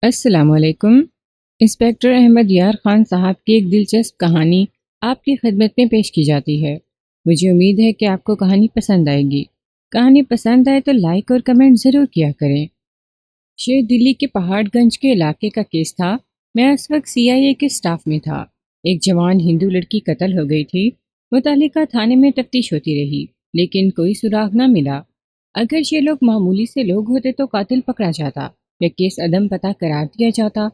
السلام علیکم۔ انسپیکٹر احمد یار خان صاحب کی ایک دلچسپ کہانی آپ کی خدمت میں پیش کی جاتی ہے۔ مجھے امید ہے کہ آپ کو کہانی پسند آئے گی۔ کہانی پسند آئے تو لائک اور کمنٹ ضرور کیا کریں۔ شہر دلی کے پہاڑ گنج کے علاقے کا کیس تھا۔ میں اس وقت CIA کے سٹاف میں تھا۔ ایک جوان ہندو لڑکی قتل ہو گئی تھی۔ متعلقہ تھانے میں تفتیش ہوتی رہی لیکن کوئی سراغ نہ ملا۔ اگر یہ لوگ معمولی سے لوگ ہوتے تو قاتل پکڑا جاتا یا کیس عدم پتہ قرار دیا جاتا،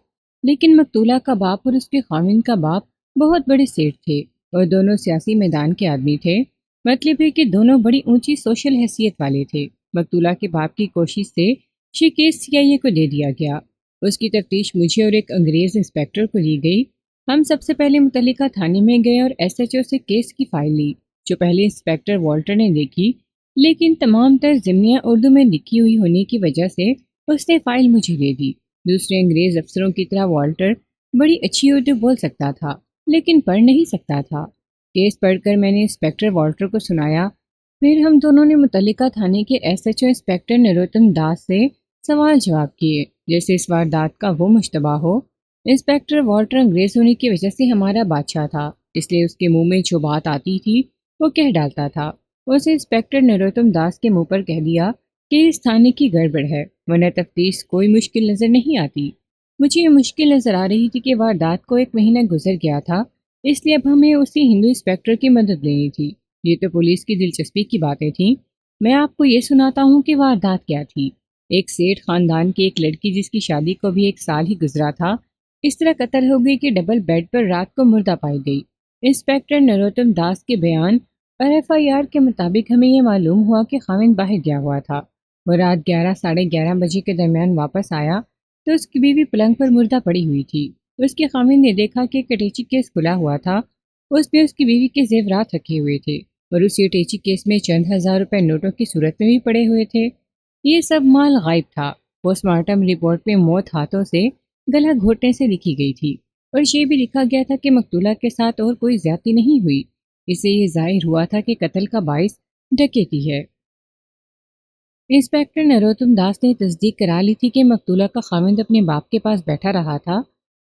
لیکن مقتولہ کا باپ اور اس کے خاوند کا باپ بہت بڑے سیٹ تھے اور دونوں سیاسی میدان کے آدمی تھے۔ مطلب ہے کہ دونوں بڑی اونچی سوشل حیثیت والے تھے۔ مقتولہ کے باپ کی کوشش سے یہ کیس CIA کو دے دیا گیا۔ اس کی تفتیش مجھے اور ایک انگریز انسپیکٹر کو دی گئی۔ ہم سب سے پہلے متعلقہ تھانے میں گئے اور SHO سے کیس کی فائل لی، جو پہلے انسپیکٹر والٹر نے دیکھی، لیکن تمام تر ضمنیاں اردو میں لکھی ہوئی ہونے کی وجہ سے اس نے فائل مجھے دے دی۔ دوسرے انگریز افسروں کی طرح والٹر بڑی اچھی اردو بول سکتا تھا لیکن پڑھ نہیں سکتا تھا۔ کیس پڑھ کر میں نے انسپیکٹر والٹر کو سنایا۔ پھر ہم دونوں نے متعلقہ تھانے کے SHO انسپیکٹر نروتم داس سے سوال جواب کیے جیسے اس واردات کا وہ مشتبہ ہو۔ انسپیکٹر والٹر انگریز ہونے کی وجہ سے ہمارا بادشاہ تھا، اس لیے اس کے منہ میں جو بات آتی تھی وہ کہہ ڈالتا تھا۔ اسے انسپیکٹر نروتم داس کے منہ پر کہہ دیا کہ اس تھانے کی گڑبڑ ہے، ورنہ تفتیش کوئی مشکل نظر نہیں آتی۔ مجھے یہ مشکل نظر آ رہی تھی کہ واردات کو 1 مہینہ گزر گیا تھا، اس لیے اب ہمیں اسی ہندو انسپیکٹر کی مدد لینی تھی۔ یہ تو پولیس کی دلچسپی کی باتیں تھیں۔ میں آپ کو یہ سناتا ہوں کہ واردات کیا تھی۔ ایک سیٹھ خاندان کی ایک لڑکی جس کی شادی کو بھی 1 سال ہی گزرا تھا، اس طرح قتل ہو گئی کہ ڈبل بیڈ پر رات کو مردہ پائی گئی۔ انسپیکٹر نروتم داس کے بیان اور FIR کے مطابق ہمیں یہ معلوم ہوا کہ خاوند باہر گیا ہوا تھا۔ وہ رات 11 ساڑھے 11 بجے کے درمیان واپس آیا تو اس کی بیوی پلنگ پر مردہ پڑی ہوئی تھی۔ اس کے خاوند نے دیکھا کہ ایک اٹیچی کیس کھلا ہوا تھا، اس میں اس کی بیوی کے زیورات رکھے ہوئے تھے اور اسی اٹیچی کیس میں چند ہزار روپے نوٹوں کی صورت میں بھی پڑے ہوئے تھے۔ یہ سب مال غائب تھا۔ پوسٹ مارٹم رپورٹ میں موت ہاتھوں سے گلا گھونٹنے سے لکھی گئی تھی اور یہ بھی لکھا گیا تھا کہ مقتولہ کے ساتھ اور کوئی زیادتی نہیں ہوئی۔ اس سے یہ ظاہر ہوا تھا کہ قتل کا باعث ڈکیتی ہے۔ انسپیکٹر نروتم داس نے تصدیق کرا لی تھی کہ مقتولہ کا خاوند اپنے باپ کے پاس بیٹھا رہا تھا۔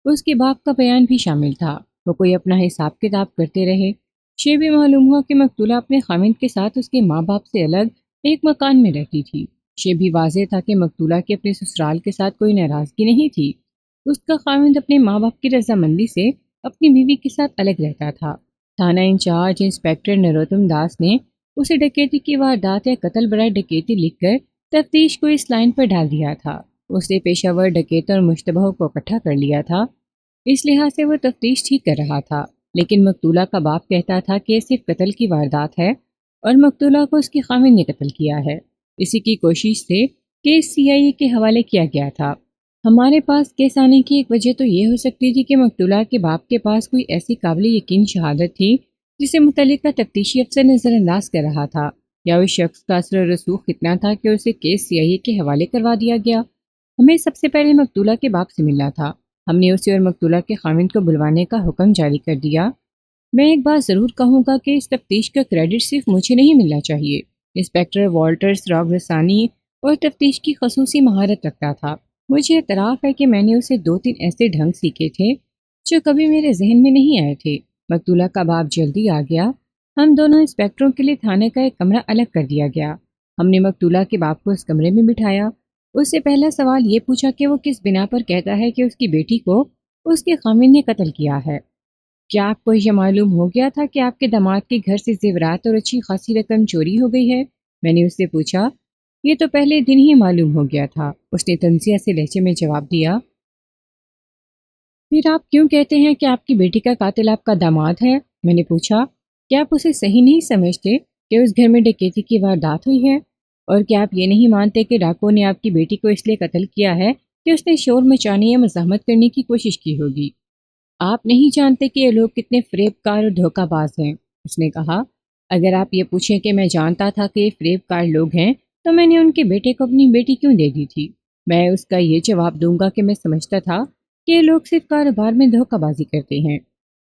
اس کے باپ کا بیان بھی شامل تھا۔ وہ کوئی اپنا حساب کتاب کرتے رہے۔ یہ بھی معلوم ہوا کہ مقتولہ اپنے خاوند کے ساتھ اس کے ماں باپ سے الگ ایک مکان میں رہتی تھی۔ یہ بھی واضح تھا کہ مقتولہ کے اپنے سسرال کے ساتھ کوئی ناراضگی نہیں تھی۔ اس کا خاوند اپنے ماں باپ کی رضامندی سے اپنی بیوی کے ساتھ الگ رہتا تھا۔ تھانہ انچارج انسپیکٹر نروتم داس نے اسے ڈکیتی کی واردات یا قتل برائے ڈکیتی لکھ کر تفتیش کو اس لائن پر ڈال دیا تھا۔ اس نے پیشہ ور ڈکیتوں اور مشتبہوں کو اکٹھا کر لیا تھا، اس لحاظ سے وہ تفتیش ٹھیک کر رہا تھا۔ لیکن مقتولہ کا باپ کہتا تھا کہ یہ صرف قتل کی واردات ہے اور مقتولہ کو اس کے خاوند نے قتل کیا ہے۔ اسی کی کوشش سے کیس CIA کے حوالے کیا گیا تھا۔ ہمارے پاس کیس آنے کی ایک وجہ تو یہ ہو سکتی تھی کہ مقتولہ کے باپ کے پاس کوئی ایسی قابل یقین شہادت تھی جسے متعلقہ تفتیشی افسر نظر انداز کر رہا تھا، یا اس شخص کا اثر و رسوخ اتنا تھا کہ اسے کیس CIA کے حوالے کروا دیا گیا۔ ہمیں سب سے پہلے مقتولہ کے باپ سے ملنا تھا۔ ہم نے اسے اور مقتولہ کے خاوند کو بلوانے کا حکم جاری کر دیا۔ میں ایک بات ضرور کہوں گا کہ اس تفتیش کا کریڈٹ صرف مجھے نہیں ملنا چاہیے۔ انسپیکٹر والٹر سراغ رسانی اور تفتیش کی خصوصی مہارت رکھتا تھا۔ مجھے اعتراف ہے کہ میں نے اسے 2-3 ایسے ڈھنگ سیکھے تھے جو کبھی میرے ذہن میں نہیں آئے تھے۔ مقتولہ کا باپ جلدی آ گیا۔ ہم دونوں انسپیکٹروں کے لیے تھانے کا ایک کمرہ الگ کر دیا گیا۔ ہم نے مقتولہ کے باپ کو اس کمرے میں بٹھایا۔ اس سے پہلا سوال یہ پوچھا کہ وہ کس بنا پر کہتا ہے کہ اس کی بیٹی کو اس کے خاوند نے قتل کیا ہے۔ کیا آپ کو یہ معلوم ہو گیا تھا کہ آپ کے داماد کے گھر سے زیورات اور اچھی خاصی رقم چوری ہو گئی ہے؟ میں نے اس سے پوچھا۔ یہ تو پہلے دن ہی معلوم ہو گیا تھا، اس نے تنزیہ سے لہجے میں جواب دیا۔ پھر آپ کیوں کہتے ہیں کہ آپ کی بیٹی کا قاتل آپ کا داماد ہے؟ میں نے پوچھا۔ کیا آپ اسے صحیح نہیں سمجھتے کہ اس گھر میں ڈکیتی کی واردات ہوئی ہے؟ اور کیا آپ یہ نہیں مانتے کہ ڈاکو نے آپ کی بیٹی کو اس لیے قتل کیا ہے کہ اس نے شور مچانے یا مزاحمت کرنے کی کوشش کی ہوگی؟ آپ نہیں جانتے کہ یہ لوگ کتنے فریب کار اور دھوکہ باز ہیں، اس نے کہا۔ اگر آپ یہ پوچھیں کہ میں جانتا تھا کہ یہ فریب کار لوگ ہیں تو میں نے ان کے بیٹے کو اپنی بیٹی کیوں دے دی تھی؟ میں اس کا یہ جواب دوں گا کہ میں سمجھتا تھا کہ یہ لوگ صرف کاروبار میں دھوکہ بازی کرتے ہیں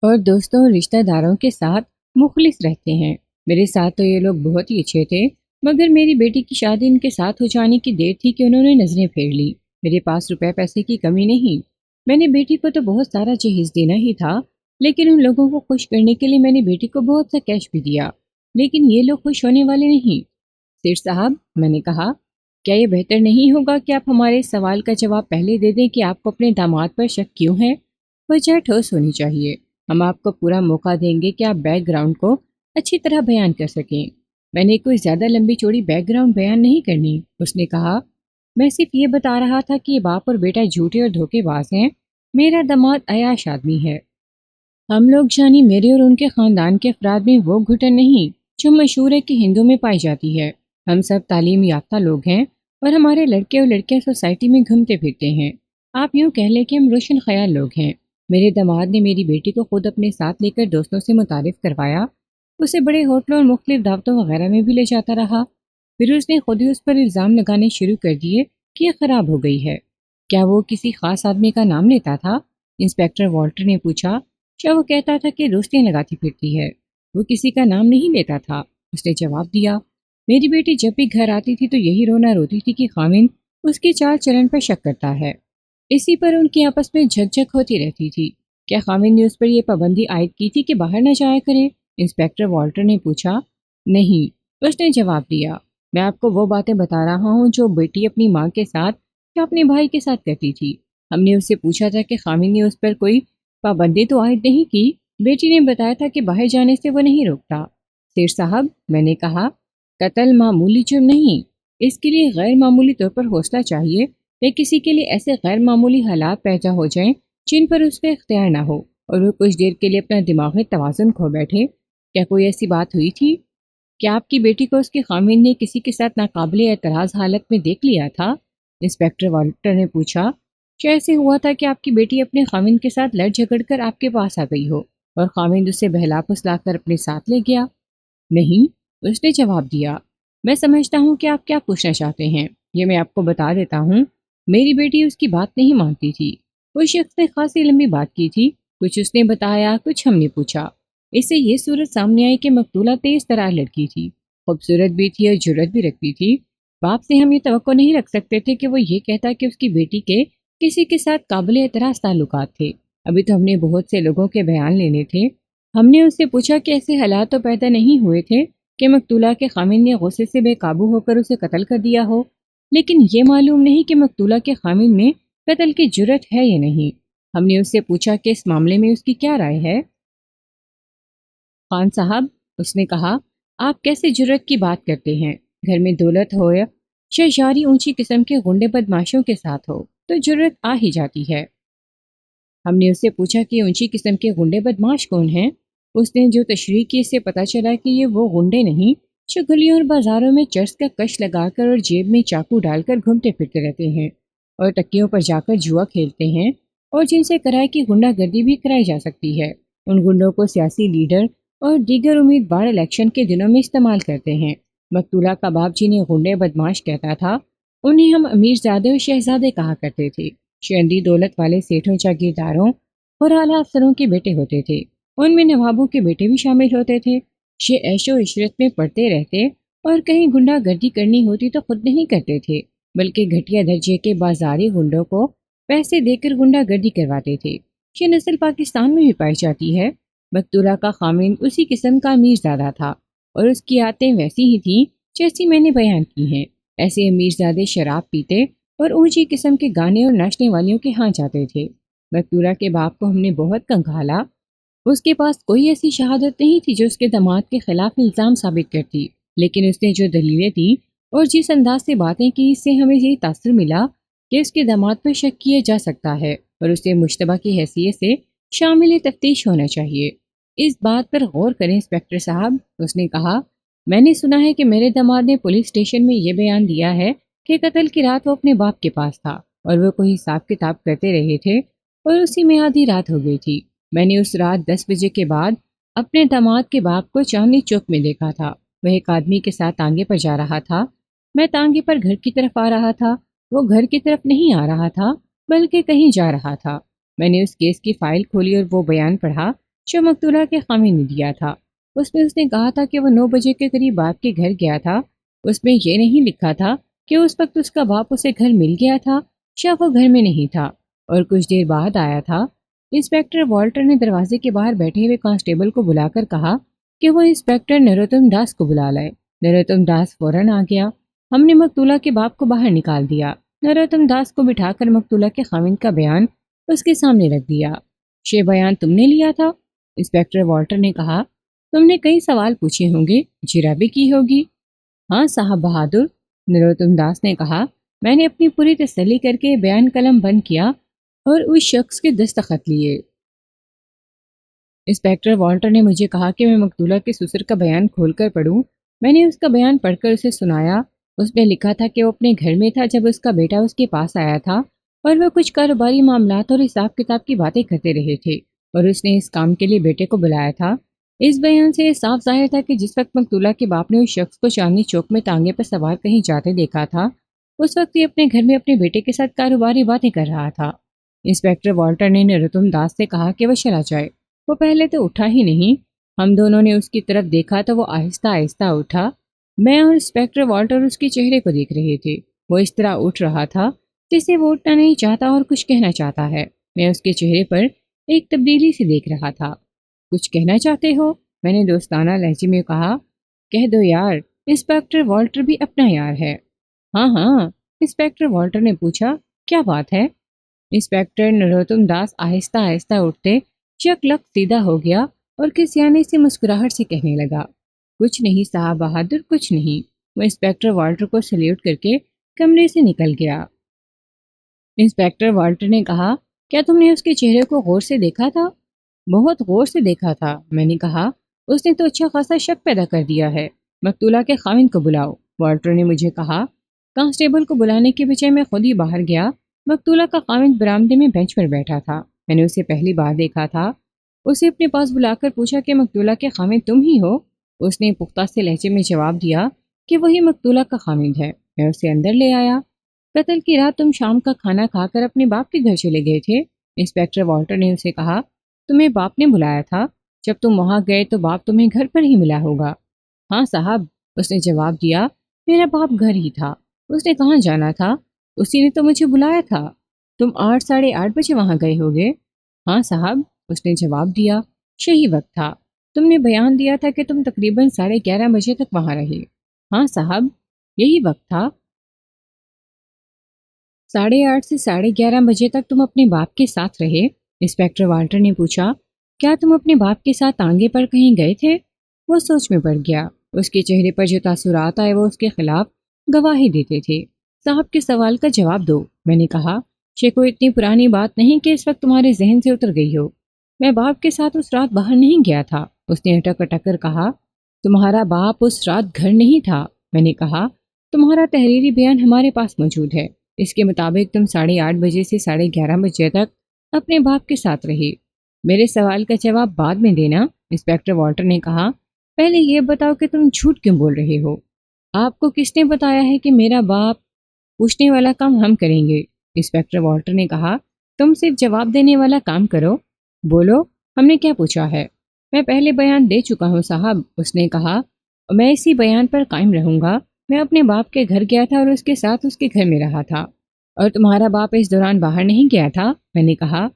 اور دوستوں اور رشتہ داروں کے ساتھ مخلص رہتے ہیں۔ میرے ساتھ تو یہ لوگ بہت ہی اچھے تھے، مگر میری بیٹی کی شادی ان کے ساتھ ہو جانے کی دیر تھی کہ انہوں نے نظریں پھیر لی۔ میرے پاس روپے پیسے کی کمی نہیں، میں نے بیٹی کو تو بہت سارا جہیز دینا ہی تھا، لیکن ان لوگوں کو خوش کرنے کے لیے میں نے بیٹی کو بہت سا کیش بھی دیا، لیکن یہ لوگ خوش ہونے والے نہیں۔ سیٹھ صاحب، میں نے کہا، کیا یہ بہتر نہیں ہوگا کہ آپ ہمارے سوال کا جواب پہلے دے دیں کہ آپ کو اپنے داماد پر شک کیوں ہے؟ وجہ ٹھوس ہونی چاہیے۔ ہم آپ کو پورا موقع دیں گے کہ آپ بیک گراؤنڈ کو اچھی طرح بیان کر سکیں۔ میں نے کوئی زیادہ لمبی چوڑی بیک گراؤنڈ بیان نہیں کرنی، اس نے کہا۔ میں صرف یہ بتا رہا تھا کہ یہ باپ اور بیٹا جھوٹے اور دھوکے باز ہیں۔ میرا داماد عیاش آدمی ہے۔ ہم لوگ جانی میرے اور ان کے خاندان کے افراد میں وہ گھٹن نہیں جو مشہور ہے کہ ہندوں میں پائی جاتی ہے۔ ہم سب تعلیم یافتہ لوگ ہیں اور ہمارے لڑکے اور لڑکیاں سوسائٹی میں گھومتے پھرتے ہیں۔ آپ یوں کہہ لیں کہ ہم روشن خیال لوگ ہیں۔ میرے داماد نے میری بیٹی کو خود اپنے ساتھ لے کر دوستوں سے متعارف کروایا، اسے بڑے ہوٹلوں اور مختلف دعوتوں وغیرہ میں بھی لے جاتا رہا۔ پھر اس نے خود ہی اس پر الزام لگانے شروع کر دیے کہ یہ خراب ہو گئی ہے۔ کیا وہ کسی خاص آدمی کا نام لیتا تھا؟ انسپیکٹر والٹر نے پوچھا۔ وہ کہتا تھا کہ دوستیاں لگاتی پھرتی ہے، وہ کسی کا نام نہیں لیتا تھا، اس نے جواب دیا۔ میری بیٹی جب بھی گھر آتی تھی تو یہی رونا روتی تھی کہ خاوند اس کی چال چلن پر شک کرتا ہے۔ اسی پر ان کی آپس میں جھک جھک ہوتی رہتی تھی۔ کیا خاوند نے اس پر یہ پابندی عائد کی تھی کہ باہر نہ جایا کرے؟ انسپیکٹر والٹر نے پوچھا۔ نہیں، اس نے جواب دیا، میں آپ کو وہ باتیں بتا رہا ہوں جو بیٹی اپنی ماں کے ساتھ یا اپنے بھائی کے ساتھ کرتی تھی۔ ہم نے اس سے پوچھا تھا کہ خاوند نے اس پر کوئی پابندی تو عائد نہیں کی۔ بیٹی نے بتایا تھا کہ باہر جانے سے وہ نہیں روکتا۔ سیٹھ صاحب، میں نے کہا، قتل معمولی جرم نہیں، اس کے لیے غیر معمولی طور پر حوصلہ چاہیے کہ کسی کے لیے ایسے غیر معمولی حالات پیدا ہو جائیں جن پر اس کا اختیار نہ ہو اور وہ کچھ دیر کے لیے اپنا دماغی توازن کھو بیٹھے۔ کیا کوئی ایسی بات ہوئی تھی؟ کیا آپ کی بیٹی کو اس کے خاوند نے کسی کے ساتھ ناقابل اعتراض حالت میں دیکھ لیا تھا؟ انسپیکٹر والٹر نے پوچھا۔ ایسے ہوا تھا کہ آپ کی بیٹی اپنے خاوند کے ساتھ لڑ جھگڑ کر آپ کے پاس آ گئی ہو اور خاوند اسے بہلا پھسلا کر اپنے ساتھ لے گیا۔ نہیں، اس نے جواب دیا۔ میں سمجھتا ہوں کہ آپ کیا پوچھنا چاہتے ہیں، یہ میں آپ کو بتا دیتا ہوں۔ میری بیٹی اس کی بات نہیں مانتی تھی۔ اس شخص نے خاصی لمبی بات کی تھی، کچھ اس نے بتایا، کچھ ہم نے پوچھا۔ اس سے یہ صورت سامنے آئی کہ مقتولہ تیز ترار لڑکی تھی، خوبصورت بھی تھی اور جرأت بھی رکھتی تھی۔ باپ سے ہم یہ توقع نہیں رکھ سکتے تھے کہ وہ یہ کہتا کہ اس کی بیٹی کے کسی کے ساتھ قابل اعتراض تعلقات تھے۔ ابھی تو ہم نے بہت سے لوگوں کے بیان لینے تھے۔ ہم نے اس سے پوچھا کہ ایسے حالات تو پیدا نہیں ہوئے تھے کہ مقتولہ کے خاوند نے غصے سے بے قابو ہو کر اسے قتل کر دیا ہو، لیکن یہ معلوم نہیں کہ مقتولہ کے خاوند میں قتل کی جرأت ہے یا نہیں۔ ہم نے اس سے پوچھا کہ اس معاملے میں اس کی کیا رائے ہے۔ خان صاحب، اس نے کہا، آپ کیسے جرأت کی بات کرتے ہیں؟ گھر میں دولت ہو یا شہجاری اونچی قسم کے غنڈے بدماشوں کے ساتھ ہو تو جرأت آ ہی جاتی ہے۔ ہم نے اس سے پوچھا کہ اونچی قسم کے غنڈے بدماش کون ہیں؟ اس نے جو تشریح کی، اس سے پتہ چلا کہ یہ وہ غنڈے نہیں جو گلیوں اور بازاروں میں چرس کا کش لگا کر اور جیب میں چاقو ڈال کر گھومتے پھرتے رہتے ہیں اور تکیوں پر جا کر جوا کھیلتے ہیں اور جن سے کرائے کی غنڈہ گردی بھی کرائی جا سکتی ہے۔ ان غنڈوں کو سیاسی لیڈر اور دیگر امیدوار الیکشن کے دنوں میں استعمال کرتے ہیں۔ مقتولہ کا باپ جنہیں غنڈے بدماش کہتا تھا، انہیں ہم امیر زادے اور شہزادے کہا کرتے تھے۔ شہندی دولت والے سیٹھوں، جاگیرداروں اور اعلیٰ افسروں کے بیٹے ہوتے تھے۔ ان میں نوابوں کے بیٹے بھی شامل ہوتے تھے۔ یہ عیش و عشرت میں پڑتے رہتے اور کہیں گنڈا گردی کرنی ہوتی تو خود نہیں کرتے تھے، بلکہ گھٹیا درجے کے بازاری گنڈوں کو پیسے دے کر گنڈا گردی کرواتے تھے۔ یہ نسل پاکستان میں بھی پائی جاتی ہے۔ مقتولہ کا خاوند اسی قسم کا امیر زادہ تھا اور اس کی عادتیں ویسی ہی تھیں جیسی میں نے بیان کی ہیں۔ ایسے امیر زادے شراب پیتے اور اونچی قسم کے گانے اور ناچنے والیوں کے ہاں جاتے تھے۔ مقتولہ کے باپ کو ہم نے بہت کنگھالا۔ اس کے پاس کوئی ایسی شہادت نہیں تھی جو اس کے داماد کے خلاف الزام ثابت کرتی، لیکن اس نے جو دلیلیں دی اور جس انداز سے باتیں کی، اس سے ہمیں یہ تاثر ملا کہ اس کے داماد پر شک کیا جا سکتا ہے اور اسے مشتبہ کی حیثیت سے شامل تفتیش ہونا چاہیے۔ اس بات پر غور کریں انسپیکٹر صاحب، اس نے کہا۔ میں نے سنا ہے کہ میرے داماد نے پولیس اسٹیشن میں یہ بیان دیا ہے کہ قتل کی رات وہ اپنے باپ کے پاس تھا اور وہ کوئی حساب کتاب کرتے رہے تھے اور اسی میں آدھی رات ہو گئی تھی۔ میں نے اس رات 10 بجے کے بعد اپنے داماد کے باپ کو چاندنی چوک میں دیکھا تھا۔ وہ ایک آدمی کے ساتھ تانگے پر جا رہا تھا۔ میں تانگے پر گھر کی طرف آ رہا تھا، وہ گھر کی طرف نہیں آ رہا تھا بلکہ کہیں جا رہا تھا۔ میں نے اس کیس کی فائل کھولی اور وہ بیان پڑھا جو مقتولہ کے خاوند نے دیا تھا۔ اس میں اس نے کہا تھا کہ وہ 9 بجے کے قریب باپ کے گھر گیا تھا۔ اس میں یہ نہیں لکھا تھا کہ اس وقت اس کا باپ اسے گھر مل گیا تھا شاہ وہ گھر میں نہیں تھا اور کچھ دیر بعد آیا تھا۔ انسپیکٹر والٹر نے دروازے کے باہر بیٹھے ہوئے کانسٹیبل کو بلا کر کہا کہ وہ انسپیکٹر نروتم داس کو بلا لائے۔ نروتم داس فوراً آ گیا۔ ہم نے مقتولہ کے باپ کو باہر نکال دیا۔ نروتم داس کو بٹھا کر مقتولہ کے خاوند کا بیان اس کے سامنے رکھ دیا۔ یہ بیان تم نے لیا تھا؟ انسپیکٹر والٹر نے کہا۔ تم نے کئی سوال پوچھے ہوں گے، جرا بھی کی ہوگی۔ ہاں صاحب بہادر، نروتم داس نے کہا۔ میں نے اپنی پوری تسلی کر کے بیان قلم بند کیا اور اس شخص کے دستخط لیے۔ انسپیکٹر والٹر نے مجھے کہا کہ میں مقتولہ کے سسر کا بیان کھول کر پڑھوں۔ میں نے اس کا بیان پڑھ کر اسے سنایا۔ اس میں لکھا تھا کہ وہ اپنے گھر میں تھا جب اس کا بیٹا اس کے پاس آیا تھا اور وہ کچھ کاروباری معاملات اور حساب کتاب کی باتیں کرتے رہے تھے اور اس نے اس کام کے لیے بیٹے کو بلایا تھا۔ اس بیان سے یہ صاف ظاہر تھا کہ جس وقت مقتولہ کے باپ نے اس شخص کو چاندنی چوک میں ٹانگے پر سوار کہیں جاتے دیکھا تھا، اس وقت یہ اپنے گھر میں اپنے بیٹے کے ساتھ کاروباری باتیں کر رہا تھا۔ انسپیکٹر والٹر نے نروتم داس سے کہا کہ وہ چلا جائے۔ وہ پہلے تو اٹھا ہی نہیں۔ ہم دونوں نے اس کی طرف دیکھا تو وہ آہستہ آہستہ اٹھا۔ میں اور انسپیکٹر والٹر اس کے چہرے کو دیکھ رہے تھے۔ وہ اس طرح اٹھ رہا تھا جسے وہ اٹھنا نہیں چاہتا اور کچھ کہنا چاہتا ہے۔ میں اس کے چہرے پر ایک تبدیلی سے دیکھ رہا تھا۔ کچھ کہنا چاہتے ہو؟ میں نے دوستانہ لہجے میں کہا۔ کہہ دو یار، انسپیکٹر والٹر بھی اپنا یار ہے۔ ہاں ہاں، انسپیکٹر والٹر نے پوچھا، کیا بات ہے؟ انسپیکٹر نروتم داس آہستہ آہستہ اٹھتے یک لک سیدھا ہو گیا اور کسیانے سے مسکراہٹ سے کہنے لگا، کچھ نہیں صاحب بہادر، کچھ نہیں۔ وہ انسپیکٹر والٹر کو سلیوٹ کر کے کمرے سے نکل گیا۔ انسپیکٹر والٹر نے کہا، کیا تم نے اس کے چہرے کو غور سے دیکھا تھا؟ بہت غور سے دیکھا تھا، میں نے کہا۔ اس نے تو اچھا خاصا شک پیدا کر دیا ہے۔ مقتولہ کے خاوند کو بلاؤ، والٹر نے مجھے کہا۔ کانسٹیبل کو بلانے کے بجائے میں خود ہی باہر گیا۔ مقتولہ کا خاوند برآمدے میں بینچ پر بیٹھا تھا۔ میں نے اسے پہلی بار دیکھا تھا۔ اسے اپنے پاس بلا کر پوچھا کہ مقتولہ کے خاوند تم ہی ہو؟ اس نے پختہ سے لہجے میں جواب دیا کہ وہی مقتولہ کا خاوند ہے۔ میں اسے اندر لے آیا۔ قتل کی رات تم شام کا کھانا کھا کر اپنے باپ کے گھر چلے گئے تھے؟ انسپیکٹر والٹر نے اسے کہا۔ تمہیں باپ نے بلایا تھا؟ جب تم وہاں گئے تو باپ تمہیں گھر پر ہی ملا ہوگا۔ ہاں صاحب، اس نے جواب دیا، میرا باپ گھر ہی تھا۔ اس نے کہاں جانا تھا؟ اسی نے تو مجھے بلایا تھا۔ تم 8 ساڑھے 8 بجے وہاں گئے ہوگے؟ ہاں صاحب، اس نے جواب دیا، یہی وقت تھا۔ تم نے بیان دیا تھا کہ تم تقریباً 11:30 بجے تک وہاں رہے۔ ہاں صاحب، یہی وقت تھا۔ 8:30 سے 11:30 بجے تک تم اپنے باپ کے ساتھ رہے؟ انسپیکٹر والٹر نے پوچھا۔ کیا تم اپنے باپ کے ساتھ آنگے پر کہیں گئے تھے؟ وہ سوچ میں پڑ گیا۔ اس کے چہرے پر جو تاثرات آئے وہ اس کے خلاف گواہی دیتے تھے۔ صاحب کے سوال کا جواب دو، میں نے کہا۔ یہ کوئی اتنی پرانی بات نہیں کہ اس وقت تمہارے ذہن سے اتر گئی ہو۔ میں باپ کے ساتھ اس رات باہر نہیں گیا تھا، اس نے اٹک اٹک کر کہا۔ تمہارا باپ اس رات گھر نہیں تھا، میں نے کہا۔ تمہارا تحریری بیان ہمارے پاس موجود ہے۔ اس کے مطابق تم 8:30 بجے سے 11:30 بجے تک اپنے باپ کے ساتھ رہے۔ میرے سوال کا جواب بعد میں دینا، انسپیکٹر والٹر نے کہا۔ پہلے یہ بتاؤ کہ تم جھوٹ کیوں بول رہے ہو؟ آپ کو کس نے بتایا ہے کہ میرا باپ؟ پوچھنے والا کام ہم کریں گے، انسپیکٹر والٹر نے کہا۔ تم صرف جواب دینے والا کام کرو۔ بولو، ہم نے کیا پوچھا ہے؟ میں پہلے بیان دے چکا ہوں صاحب، اس نے کہا۔ میں اسی بیان پر قائم رہوں گا۔ میں اپنے باپ کے گھر گیا تھا اور اس کے ساتھ اس کے گھر میں رہا تھا۔ اور تمہارا باپ اس دوران باہر نہیں گیا تھا، میں نے کہا۔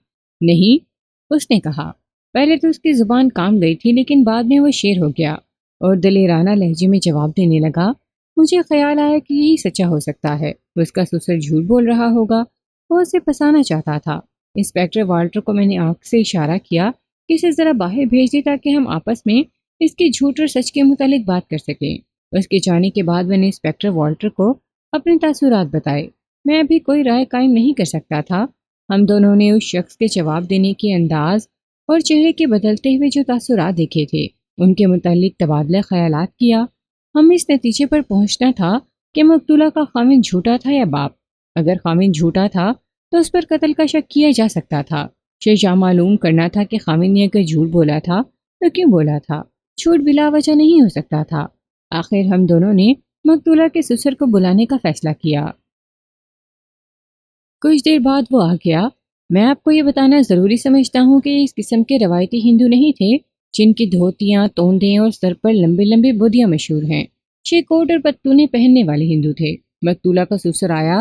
نہیں، اس نے کہا۔ پہلے تو اس کی زبان کام گئی تھی لیکن بعد میں وہ شیر ہو گیا اور دلیرانہ لہجے میں جواب دینے لگا۔ مجھے خیال آیا کہ یہی سچا ہو سکتا ہے، اس کا سسر جھوٹ بول رہا ہوگا، وہ اسے پھنسانا چاہتا تھا۔ انسپیکٹر والٹر کو میں نے آنکھ سے اشارہ کیا کہ اسے ذرا باہر بھیج دے تاکہ ہم آپس میں اس کے جھوٹ اور سچ کے متعلق بات کر سکیں۔ اس کے جانے کے بعد میں نے انسپیکٹر والٹر کو اپنے تاثرات بتائے۔ میں ابھی کوئی رائے قائم نہیں کر سکتا تھا۔ ہم دونوں نے اس شخص کے جواب دینے کے انداز اور چہرے کے بدلتے ہوئے جو تاثرات دیکھے تھے ان کے متعلق تبادلہ خیالات کیا۔ ہم اس نتیجے پر پہنچنا تھا کہ مقتولہ کا خاوند جھوٹا تھا یا باپ۔ اگر خاوند جھوٹا تھا تو اس پر قتل کا شک کیا جا سکتا تھا۔ شیشہ معلوم کرنا تھا کہ خاوند نے اگر جھوٹ بولا تھا تو کیوں بولا تھا۔ جھوٹ بلا وجہ نہیں ہو سکتا تھا۔ آخر ہم دونوں نے مقتولہ کے سسر کو بلانے کا فیصلہ کیا۔ کچھ دیر بعد وہ آ گیا۔ میں آپ کو یہ بتانا ضروری سمجھتا ہوں کہ اس قسم کے روایتی ہندو نہیں تھے جن کی دھوتیاں، توندیں اور سر پر لمبے لمبے بودیاں مشہور ہیں۔ یہ کوٹ اور پتلونیں پہننے والے ہندو تھے۔ مقتولہ کا سسر آیا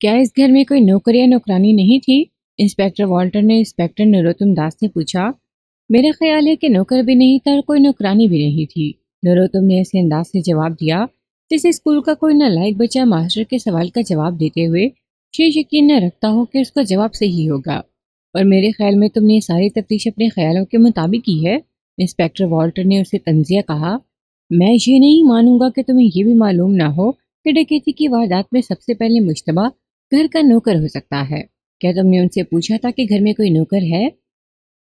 کیا اس گھر میں کوئی نوکر یا نوکرانی نہیں تھی؟ انسپیکٹر والٹر نے انسپیکٹر نروتم داس سے پوچھا۔ میرا خیال ہے کہ نوکر بھی نہیں تھا اور کوئی نوکرانی بھی نہیں تھی، نروتم نے ایسے انداز سے جواب دیا جیسے اسکول کا کوئی نالائق بچہ ماسٹر کے سوال کا جواب دیتے ہوئے یہ یقین نہ رکھتا ہو کہ اس کا جواب صحیح ہوگا۔ اور میرے خیال میں تم نے یہ ساری تفتیش اپنے خیالوں کے مطابق کی ہے، انسپیکٹر والٹر نے اسے طنزیہ کہا۔ میں یہ نہیں مانوں گا کہ تمہیں یہ بھی معلوم نہ ہو کہ ڈکیتی کی واردات میں سب سے پہلے مشتبہ گھر کا نوکر ہو سکتا ہے۔ کیا تم نے ان سے پوچھا تھا کہ گھر میں کوئی نوکر ہے؟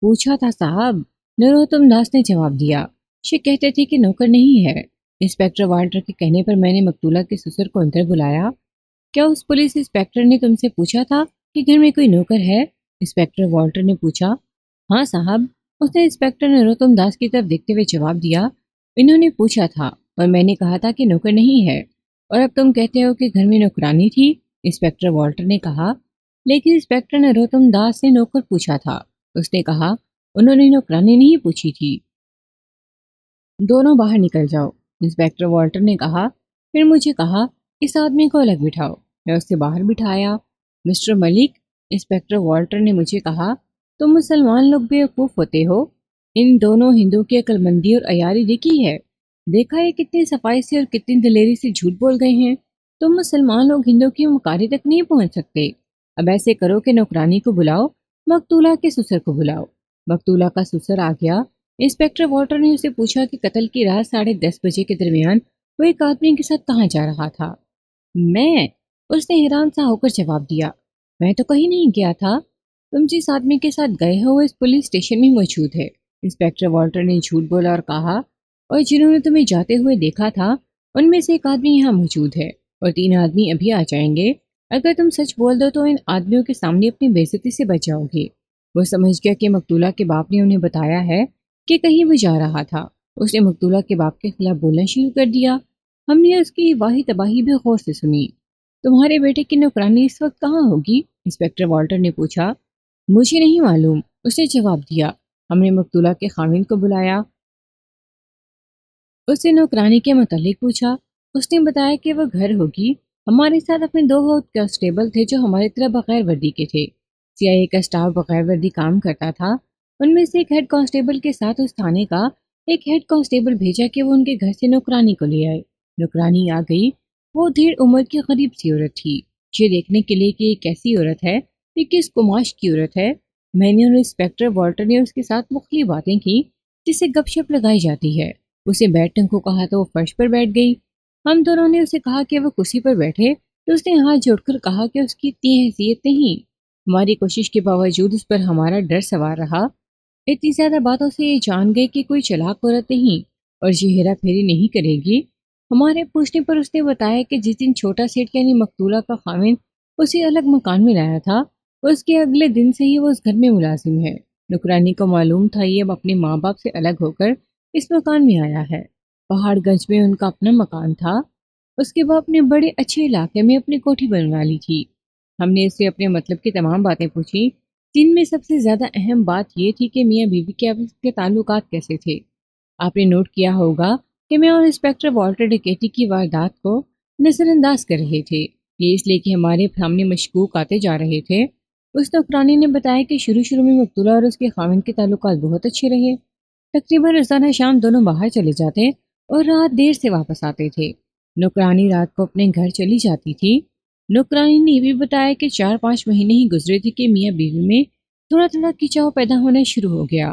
پوچھا تھا صاحب، نروتم داس نے جواب دیا۔ یہ کہتے تھے کہ نوکر نہیں ہے۔ انسپیکٹر والٹر کے کہنے پر میں نے مقتولہ کے سسر کو اندر بلایا۔ کیا اس پولیس انسپیکٹر نے تم سے پوچھا تھا کہ گھر میں کوئی نوکر ہے؟ انسپیکٹر والٹر نے پوچھا۔ ہاں صاحب، اس نے انسپیکٹر نروتم داس کی طرف دیکھتے ہوئے جواب دیا۔ انہوں نے پوچھا تھا اور میں نے کہا تھا کہ نوکر نہیں ہے، اور اب تم کہتے ہو کہ گھر میں نوکرانی تھی، انسپیکٹر والٹر نے کہا۔ لیکن انسپیکٹر نروتم داس نے نوکر پوچھا تھا، اس نے کہا۔ انہوں نے نوکرانی نہیں پوچھی تھی۔ دونوں باہر نکل جاؤ، انسپیکٹر والٹر نے کہا۔ پھر مجھے کہا، اس آدمی کو الگ بٹھاؤ۔ میں اسے باہر بٹھایا۔ مسٹر ملک، انسپیکٹر والٹر نے مجھے کہا، تم مسلمان لوگ بیوقوف ہوتے ہو۔ ان دونوں ہندوؤں کی عقل مندی اور عیاری دیکھی ہے، دیکھا ہے کتنی صفائی سے اور کتنی دلیری سے جھوٹ بول گئے ہیں۔ تم مسلمان لوگ ہندوؤں کی مکاری تک نہیں پہنچ سکتے۔ اب ایسے کرو کہ نوکرانی کو بلاؤ، مقتولہ کے سسر کو بلاؤ۔ مقتولہ کا سسر آ گیا۔ انسپیکٹر والٹر نے اسے پوچھا کہ قتل کی رات 10:30 بجے کے درمیان وہ ایک آدمی کے ساتھ کہاں جا رہا تھا۔ میں، اس نے حیران سا ہو کر جواب دیا، میں تو کہیں نہیں گیا تھا۔ تم جس آدمی کے ساتھ گئے ہو وہ اس پولیس اسٹیشن میں موجود ہے، انسپیکٹر والٹر نے جھوٹ بولا اور کہا، اور جنہوں نے تمہیں جاتے ہوئے دیکھا تھا ان میں سے ایک آدمی یہاں موجود ہے اور 3 آدمی ابھی آ جائیں گے۔ اگر تم سچ بول دو تو ان آدمیوں کے سامنے اپنی بے عزتی سے بچ جاؤ گے۔ وہ سمجھ گیا کہ مقتولہ کے باپ نے انہیں بتایا ہے کہ کہیں وہ جا رہا تھا۔ اس نے مقتولہ کے باپ کے خلاف بولنا شروع کر دیا۔ ہم نے اس کی واہی تباہی بھی غور سے سنی۔ تمہارے بیٹے کی نوکرانی اس وقت کہاں ہوگی؟ انسپیکٹر والٹر نے پوچھا۔ مجھے نہیں معلوم، اس نے جواب دیا۔ ہم نے مقتولہ کے خاوند کو بلایا، اس نے نوکرانی کے متعلق پوچھا۔ اس نے بتایا کہ وہ گھر ہوگی۔ ہمارے ساتھ اپنے 2 کانسٹیبل تھے جو ہماری طرح بغیر وردی کے تھے۔ CIA کا اسٹاف بغیر وردی کام کرتا تھا۔ ان میں سے ایک ہیڈ کانسٹیبل کے ساتھ اس تھانے کا ایک ہیڈ کانسٹیبل بھیجا کہ وہ ان کے گھر سے نوکرانی کو لے آئے۔ نوکرانی آ گئی۔ وہ ڈھیر عمر کی غریب سی عورت تھی، یہ دیکھنے کے لیے کہ یہ کیسی عورت ہے، یہ کس کماش کی عورت ہے۔ میں نے اور انسپیکٹر والٹر نے اس کے ساتھ مختلف باتیں کی جس سے گپ شپ لگائی جاتی ہے۔ اسے بیٹھنے کو کہا تو وہ فرش پر بیٹھ گئی۔ ہم دونوں نے اسے کہا کہ وہ کرسی پر بیٹھے تو اس نے ہاتھ جوڑ کر کہا کہ اس کی اتنی حیثیت نہیں۔ ہماری کوشش کے باوجود اس پر ہمارا ڈر سوار رہا۔ اتنی زیادہ باتوں سے یہ جان گئے کہ کوئی چلاک عورت نہیں اور یہ ہیرا پھیری نہیں کرے گی۔ ہمارے پوچھنے پر اس نے بتایا کہ جس دن چھوٹا سیٹ یعنی مقتولہ کا خاوند اسے الگ مکان میں لایا تھا، اس کے اگلے دن سے ہی وہ اس گھر میں ملازم ہے۔ نوکرانی کو معلوم تھا یہ اب اپنے ماں باپ سے الگ ہو کر اس مکان میں آیا ہے۔ پہاڑ گنج میں ان کا اپنا مکان تھا۔ اس کے باپ نے بڑے اچھے علاقے میں اپنی کوٹھی بنوا لی تھی۔ ہم نے اس سے اپنے مطلب کی تمام باتیں پوچھی، جن میں سب سے زیادہ اہم بات یہ تھی کہ میاں بیوی کے آپس کے تعلقات کیسے تھے۔ آپ نے نوٹ کیا ہوگا کہ میں اور انسپیکٹر والٹر ڈکیتی کی واردات کو نظر انداز کر رہے تھے، یہ اس لیے کہ ہمارے سامنے مشکوک آتے جا رہے تھے۔ اس نوکرانی نے بتایا کہ شروع میں مقتولہ اور اس کے خاوند کے تعلقات بہت اچھے رہے۔ تقریباً روزانہ شام دونوں باہر چلے جاتے اور رات دیر سے واپس آتے تھے۔ نوکرانی رات کو اپنے گھر چلی جاتی تھی۔ نوکرانی نے یہ بھی بتایا کہ 4-5 مہینے ہی گزرے تھے کہ میاں بیوی میں تھوڑا تھوڑا کھچاؤ پیدا ہونا شروع ہو گیا۔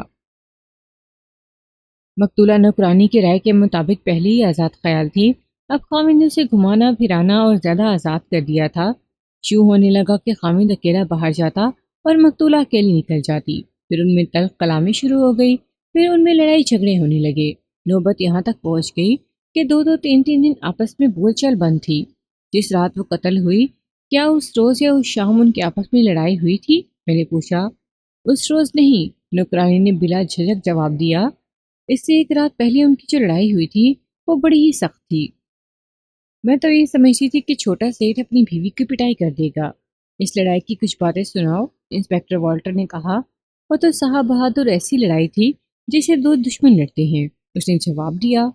مقتولہ نوکرانی کی رائے کے مطابق پہلے ہی آزاد خیال تھی، اب خاوند نے اسے گھمانا پھرانا اور زیادہ آزاد کر دیا تھا۔ یوں ہونے لگا کہ خاوند اکیلا باہر جاتا اور مقتولہ اکیلی نکل جاتی۔ پھر ان میں تلخ کلامی شروع ہو گئی، پھر ان میں لڑائی جھگڑے ہونے لگے۔ نوبت یہاں تک پہنچ گئی کہ 2-3 دن آپس میں بول چال بند تھی۔ جس رات وہ قتل ہوئی، کیا اس روز یا اس شام ان کے آپس میں لڑائی ہوئی تھی؟ میں نے پوچھا۔ اس روز نہیں، نوکرانی نے بلا جھجک جواب دیا۔ اس سے 1 رات پہلے ان کی جو لڑائی ہوئی تھی وہ بڑی ہی سخت تھی۔ میں تو یہ سمجھتی تھی کہ چھوٹا سیٹ اپنی بیوی کی پٹائی کر دے گا۔ اس لڑائی کی کچھ باتیں سناؤ، انسپیکٹر والٹر نے کہا۔ وہ تو صاحب بہادر ایسی لڑائی تھی جیسے 2 دشمن لڑتے ہیں، اس نے جواب دیا۔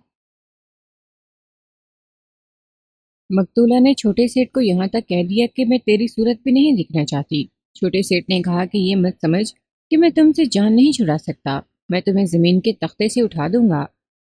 مقتولہ نے چھوٹے سیٹ کو یہاں تک کہہ دیا کہ میں تیری صورت بھی نہیں دکھنا چاہتی۔ چھوٹے سیٹ نے کہا کہ یہ مت سمجھ کہ میں تم سے جان نہیں چھڑا سکتا، میں تمہیں زمین کے تختے سے اٹھا دوں گا۔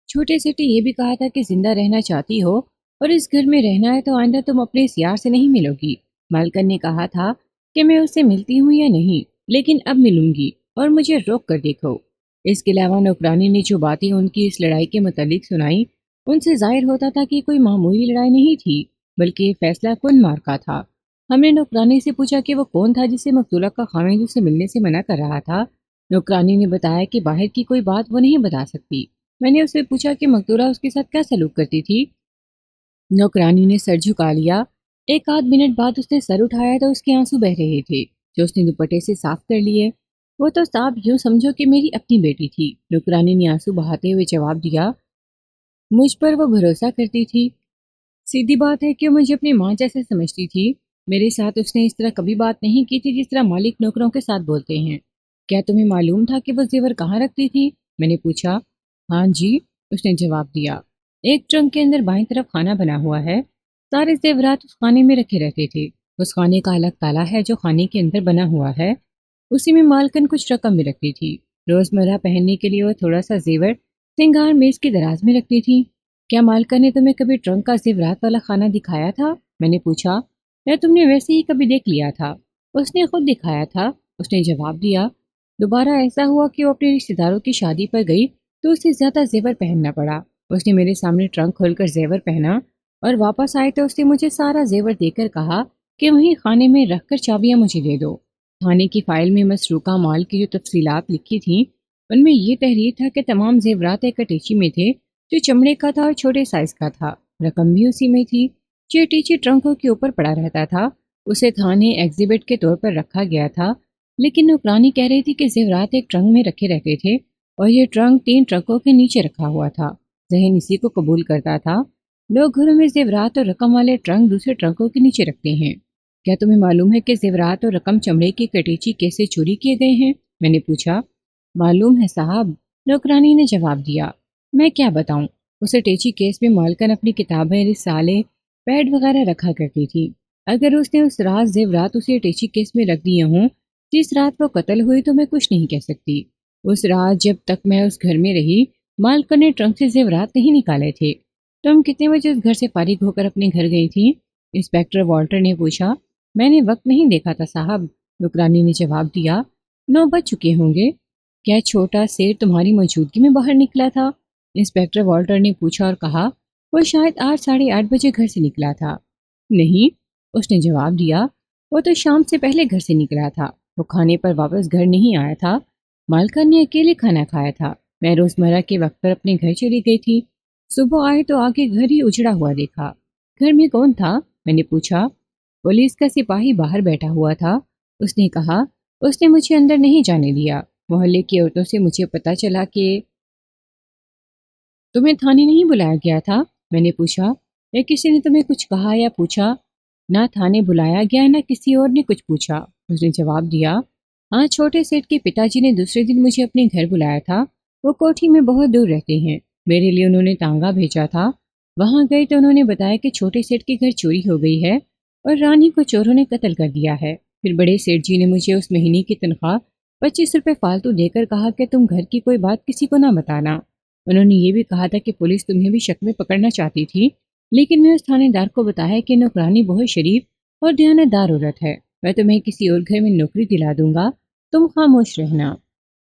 چھوٹے سیٹ نے یہ بھی کہا تھا کہ زندہ رہنا چاہتی ہو اور اس گھر میں رہنا ہے تو آئندہ تم اپنے اس یار سے نہیں ملو گی۔ مالکن نے کہا تھا کہ میں اس سے ملتی ہوں یا نہیں، لیکن اب ملوں گی اور مجھے روک کر دیکھو۔ اس کے علاوہ نوکرانی نے جو باتیں ان کی اس لڑائی کے متعلق سنائی، ان سے ظاہر ہوتا تھا کہ کوئی معمولی لڑائی نہیں تھی، بلکہ یہ فیصلہ کن مارکا تھا۔ ہم نے نوکرانی سے پوچھا کہ وہ کون تھا جسے مقتولہ کا خاوند اسے ملنے سے منع کر رہا تھا۔ نوکرانی نے بتایا کہ باہر کی کوئی بات وہ نہیں بتا سکتی۔ میں نے اس سے پوچھا کہ مقتولہ اس کے ساتھ کیا سلوک کرتی تھی۔ نوکرانی نے سر جھکا لیا۔ ایک آدھ منٹ بعد اس نے سر اٹھایا تو اس کے آنسو بہہ رہے تھے جو اس نے دوپٹے سے صاف کر لیے۔ وہ تو صاحب یوں سمجھو کہ میری اپنی بیٹی تھی۔ نوکرانی نے آنسو بہاتے ہوئے جواب دیا، مجھ پر وہ بھروسہ کرتی تھی۔ سیدھی بات ہے کہ وہ مجھے اپنی ماں جیسے سمجھتی تھی۔ میرے ساتھ اس نے اس طرح کبھی بات نہیں کی تھی جس طرح مالک نوکروں کے ساتھ بولتے ہیں۔ کیا تمہیں معلوم تھا کہ وہ زیور کہاں رکھتی تھی؟ میں نے پوچھا۔ ہاں جی، اس نے جواب دیا، ایک ٹرنک کے اندر بائیں طرف خانہ بنا ہوا ہے، سارے زیورات اس خانے میں رکھے رہتے تھے۔ اس خانے کا الگ تالا ہے جو خانے کے اندر بنا ہوا ہے، اسی میں مالکن کچھ رقم بھی رکھتی تھی۔ روزمرہ پہننے کے لیے وہ تھوڑا سا زیور سنگار میز کی دراز میں رکھتی تھی۔ کیا مالکن نے تمہیں کبھی ٹرنک کا زیورات والا خانہ دکھایا تھا؟ میں نے پوچھا۔ یا تم نے ویسے ہی کبھی دیکھ لیا تھا؟ اس نے خود دکھایا تھا، اس نے جواب دیا۔ دوبارہ ایسا ہوا کہ وہ اپنے رشتہ داروں کی شادی پر گئی تو اسے زیادہ زیور پہننا پڑا۔ اس نے میرے سامنے ٹرنک کھول کر زیور پہنا اور واپس آئے تو اس نے مجھے سارا زیور دے کر کہا کہ وہیں خانے میں رکھ کر چابیاں مجھے دے دو۔ تھانے کی فائل میں مسروقہ مال کی جو تفصیلات لکھی تھیں ان میں یہ تحریر تھا کہ تمام زیورات ایک اٹیچی میں تھے جو چمڑے کا تھا اور چھوٹے سائز کا تھا۔ رقم بھی اسی میں تھی۔ جو اٹیچی ٹرنکوں کے اوپر پڑا رہتا تھا اسے تھانے ایگزیبٹ کے طور پر رکھا گیا تھا، لیکن نوکرانی کہہ رہی تھی کہ زیورات ایک ٹرنک میں رکھے رہتے تھے اور یہ ٹرنک 3 ٹرکوں کے نیچے رکھا ہوا تھا۔ ذہن اسی کو قبول کرتا تھا۔ لوگ گھروں میں زیورات اور رقم والے ٹرنک دوسرے ٹرنکوں کے نیچے رکھتے ہیں۔ کیا تمہیں معلوم ہے کہ زیورات اور رقم چمڑے کی کٹیچی کیسے چوری کیے گئے ہیں؟ میں نے پوچھا۔ معلوم ہے صاحب، نوکرانی نے جواب دیا۔ میں کیا بتاؤں؟ اس اٹیچی کیس میں مالکن اپنی کتابیں، رسالے، پیڈ وغیرہ رکھا کرتی تھی۔ اگر اس نے اس رات زیورات اسی اٹیچی کیس میں رکھ دیے ہوں جس رات وہ قتل ہوئی تو میں کچھ نہیں کہہ سکتی۔ اس رات جب تک میں اس گھر میں رہی مالکن نے ٹرنک سے زیورات نہیں نکالے تھے۔ تم کتنے بجے اس گھر سے فارغ ہو کر اپنے گھر گئی تھی؟ انسپیکٹر والٹر نے پوچھا۔ میں نے وقت نہیں دیکھا تھا صاحب، نوکرانی نے جواب دیا۔ 9 بج چکے ہوں گے۔ کیا چھوٹا سیر تمہاری موجودگی میں باہر نکلا تھا؟ انسپیکٹر والٹر نے پوچھا اور کہا، وہ شاید 8 ساڑھے 8 بجے گھر سے نکلا تھا۔ نہیں، اس نے جواب دیا، وہ تو شام سے پہلے گھر سے نکلا تھا۔ وہ کھانے پر واپس گھر نہیں آیا تھا۔ مالکن نے اکیلے کھانا کھایا تھا۔ میں روزمرہ کے وقت پر اپنے گھر چلی گئی تھی۔ صبح آئے تو آگے گھر ہی اجڑا ہوا دیکھا۔ گھر میں کون تھا؟ میں نے پوچھا۔ پولیس کا سپاہی باہر بیٹھا ہوا تھا، اس نے کہا۔ اس نے مجھے اندر نہیں جانے دیا۔ محلے کی عورتوں سے مجھے پتہ چلا کہ تمہیں تھانے نہیں بلایا گیا تھا؟ میں نے پوچھا۔ یا کسی نے تمہیں کچھ کہا یا پوچھا؟ نہ تھانے بلایا گیا نہ کسی اور نے کچھ پوچھا، اس نے جواب دیا۔ ہاں، چھوٹے سیٹ کے پتا جی نے دوسرے دن مجھے اپنے گھر بلایا تھا۔ وہ کوٹھی میں بہت دور رہتے ہیں۔ میرے لیے انہوں نے تانگا بھیجا تھا۔ وہاں گئی تو انہوں نے بتایا کہ چھوٹے سیٹ کے گھر چوری ہو گئی ہے اور رانی کو چوروں نے قتل کر دیا ہے۔ پھر بڑے سیٹ جی نے مجھے اس مہینے کی تنخواہ 25 روپے فالتو دے کر کہا کہ تم گھر کی کوئی بات کسی کو نہ بتانا۔ انہوں نے یہ بھی کہا تھا کہ پولیس تمہیں بھی شک میں پکڑنا چاہتی تھی، لیکن میں اس تھانے دار کو بتایا کہ نوکرانی بہت شریف اور دیانت دار عورت ہے، میں تمہیں کسی اور گھر میں نوکری دلا دوں گا، تم خاموش رہنا۔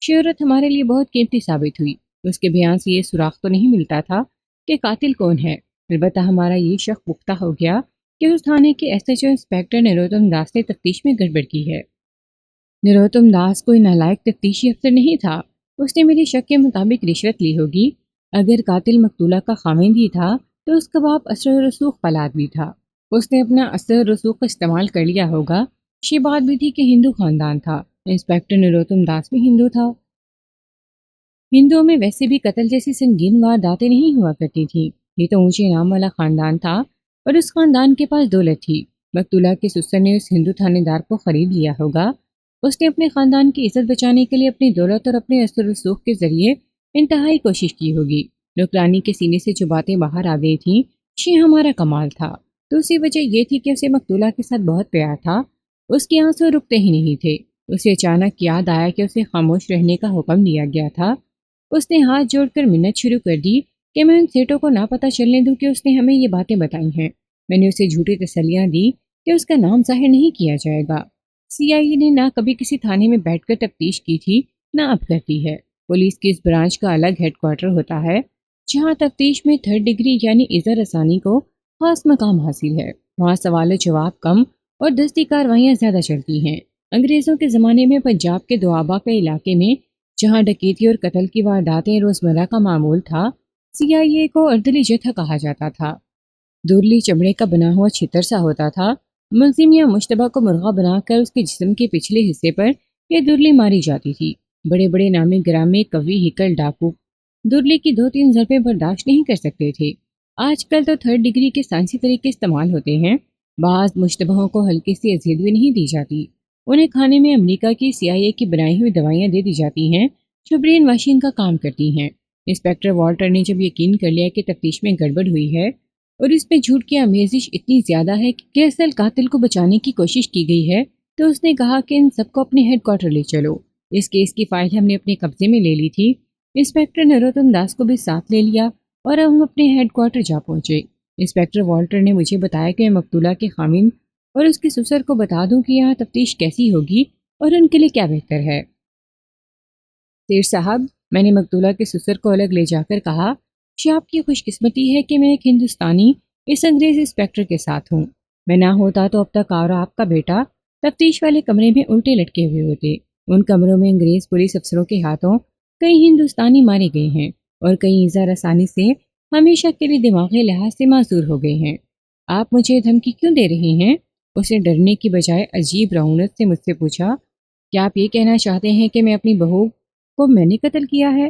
شہرت ہمارے لیے بہت قیمتی ثابت ہوئی۔ اس کے بیان سے یہ سراغ تو نہیں ملتا تھا کہ قاتل کون ہے، البتہ ہمارا یہ شک پختہ ہو گیا کہ اس تھانے کے S H O inspector Narottam Das نے تفتیش میں گڑبڑ کی ہے۔ نروتم داس کوئی نالائق تفتیشی افسر نہیں تھا۔ اس نے میری شک کے مطابق رشوت لی ہوگی۔ اگر قاتل مقتولہ کا خاوند ہی تھا تو اس کا باپ اثر و رسوخ فلاد بھی تھا۔ اس نے اپنا اثر و رسوخ کا استعمال کر لیا ہوگا۔ یہ بات بھی تھی کہ ہندو خاندان تھا۔ انسپیکٹر نروتم داس بھی ہندو تھا۔ ہندوؤں میں ویسے بھی قتل جیسی سنگین وارداتیں نہیں ہوا کرتی تھیں۔ یہ تو اونچے نام والا خاندان تھا اور اس خاندان کے پاس دولت تھی۔ مقتولہ کے سسر نے اس ہندو تھانے دار کو خرید لیا ہوگا۔ اس نے اپنے خاندان کی عزت بچانے کے لیے اپنی دولت اور اپنے اثر و رسوخ کے ذریعے انتہائی کوشش کی ہوگی۔ نوکرانی کے سینے سے جو باتیں باہر آ گئی تھیں، یہ ہمارا کمال تھا۔ دوسری وجہ یہ تھی کہ اسے مقتولہ کے ساتھ بہت پیار تھا۔ اس کے آنسو رکتے ہی نہیں تھے۔ اسے اچانک یاد آیا کہ اسے خاموش رہنے کا حکم دیا گیا تھا۔ اس نے ہاتھ جوڑ کر منت شروع کر دی کہ میں ان سیٹوں کو نہ پتہ چلنے دوں کہ اس نے ہمیں یہ باتیں بتائی ہیں۔ میں نے اسے جھوٹی تسلیاں دی کہ اس کا نام ظاہر نہیں کیا جائے گا۔ CIA نے نہ کبھی کسی تھانے میں بیٹھ کر تفتیش کی تھی، نہ اب کرتی ہے۔ پولیس کی اس برانچ کا الگ ہیڈ کوارٹر ہوتا ہے، جہاں تفتیش میں 3rd ڈگری یعنی اظہار رسانی کو خاص مقام حاصل ہے۔ وہاں سوال و جواب کم اور دستی کاروائیاں زیادہ چلتی ہیں۔ انگریزوں کے زمانے میں پنجاب کے دوآبا کے علاقے میں، جہاں ڈکیتی اور قتل کی وارداتیں روزمرہ کا معمول تھا، CIA کو اردلی جتھا کہا جاتا تھا۔ دورلی چمڑے کا بنا ہوا چھتر سا ہوتا تھا۔ ملزم یا مشتبہ کو مرغا بنا کر اس کے جسم کے پچھلے حصے پر یہ دورلی ماری جاتی تھی۔ بڑے بڑے نامی گرامی قوی ہیکل ڈاکو دورلی کی 2-3 ضربیں برداشت نہیں کر سکتے تھے۔ آج کل تو 3rd ڈگری کے سائنسی طریقے استعمال ہوتے ہیں۔ بعض مشتبہوں کو ہلکی سی اذیت بھی نہیں دی جاتی۔ انہیں کھانے میں امریکہ کی CIA کی بنائی ہوئی دوائیاں دے دی جاتی ہیں جو برین واشنگ کا کام کرتی ہیں۔ انسپیکٹر والٹر نے جب یقین کر لیا کہ تفتیش میں گڑبڑ ہوئی ہے اور اس میں جھوٹ کی آمیزش اتنی زیادہ ہے کہ اصل قاتل کو بچانے کی کوشش کی گئی ہے، تو اس نے کہا کہ ان سب کو اپنے ہیڈ کوارٹر لے چلو۔ اس کیس کی فائل ہم نے اپنے قبضے میں لے لی تھی۔ انسپیکٹر نروتم داس کو بھی ساتھ لے لیا اور اب ہم اپنے ہیڈ کوارٹر جا پہنچے۔ انسپیکٹر والٹر نے مجھے بتایا کہ میں مقتولہ کے خامند اور اس کے سسر کو بتا دوں کہ یہاں تفتیش کیسی ہوگی اور ان کے لیے کیا بہتر ہے۔ سیر صاحب، میں نے مقتولہ کے سسر کو الگ لے جا کر کہا کہ آپ کی خوش قسمتی ہے کہ میں ایک ہندوستانی اس انگریز انسپیکٹر کے ساتھ ہوں۔ میں نہ ہوتا تو اب تک اور آپ کا بیٹا تفتیش والے کمرے میں الٹے لٹکے ہوئے ہوتے۔ ان کمروں میں انگریز پولیس افسروں کے ہاتھوں کئی ہندوستانی مارے گئے ہیں اور کئی اظہار رسانی سے ہمیشہ کے لیے دماغی لحاظ سے معذور ہو گئے ہیں۔ آپ مجھے دھمکی کیوں دے رہے ہیں؟ اس نے ڈرنے کی بجائے عجیب رعونت سے مجھ سے پوچھا۔ کیا آپ یہ کہنا چاہتے ہیں کہ میں اپنی بہو کو میں نے قتل کیا ہے؟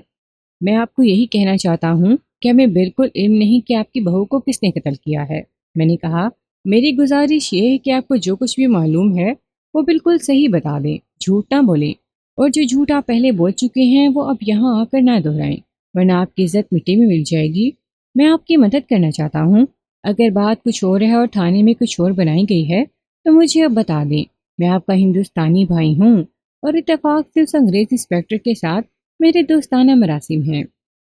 میں آپ کو یہی کہنا چاہتا ہوں کہ ہمیں بالکل علم نہیں کہ آپ کی بہو کو کس نے قتل کیا ہے۔ میں نے کہا، میری گزارش یہ ہے کہ آپ کو جو کچھ بھی معلوم ہے وہ بالکل صحیح بتا دیں، جھوٹ نہ بولیں، اور جو جھوٹ آپ پہلے بول چکے ہیں وہ اب یہاں آ کر نہ دہرائیں، ورنہ آپ کی عزت مٹی میں مل جائے گی۔ میں آپ کی مدد کرنا چاہتا ہوں۔ اگر بات کچھ اور ہے اور تھانے میں کچھ اور بنائی گئی ہے تو مجھے اب بتا دیں۔ میں آپ کا ہندوستانی بھائی ہوں اور اتفاق سے اس انگریز انسپیکٹر کے ساتھ میرے دوستانہ مراسم ہیں۔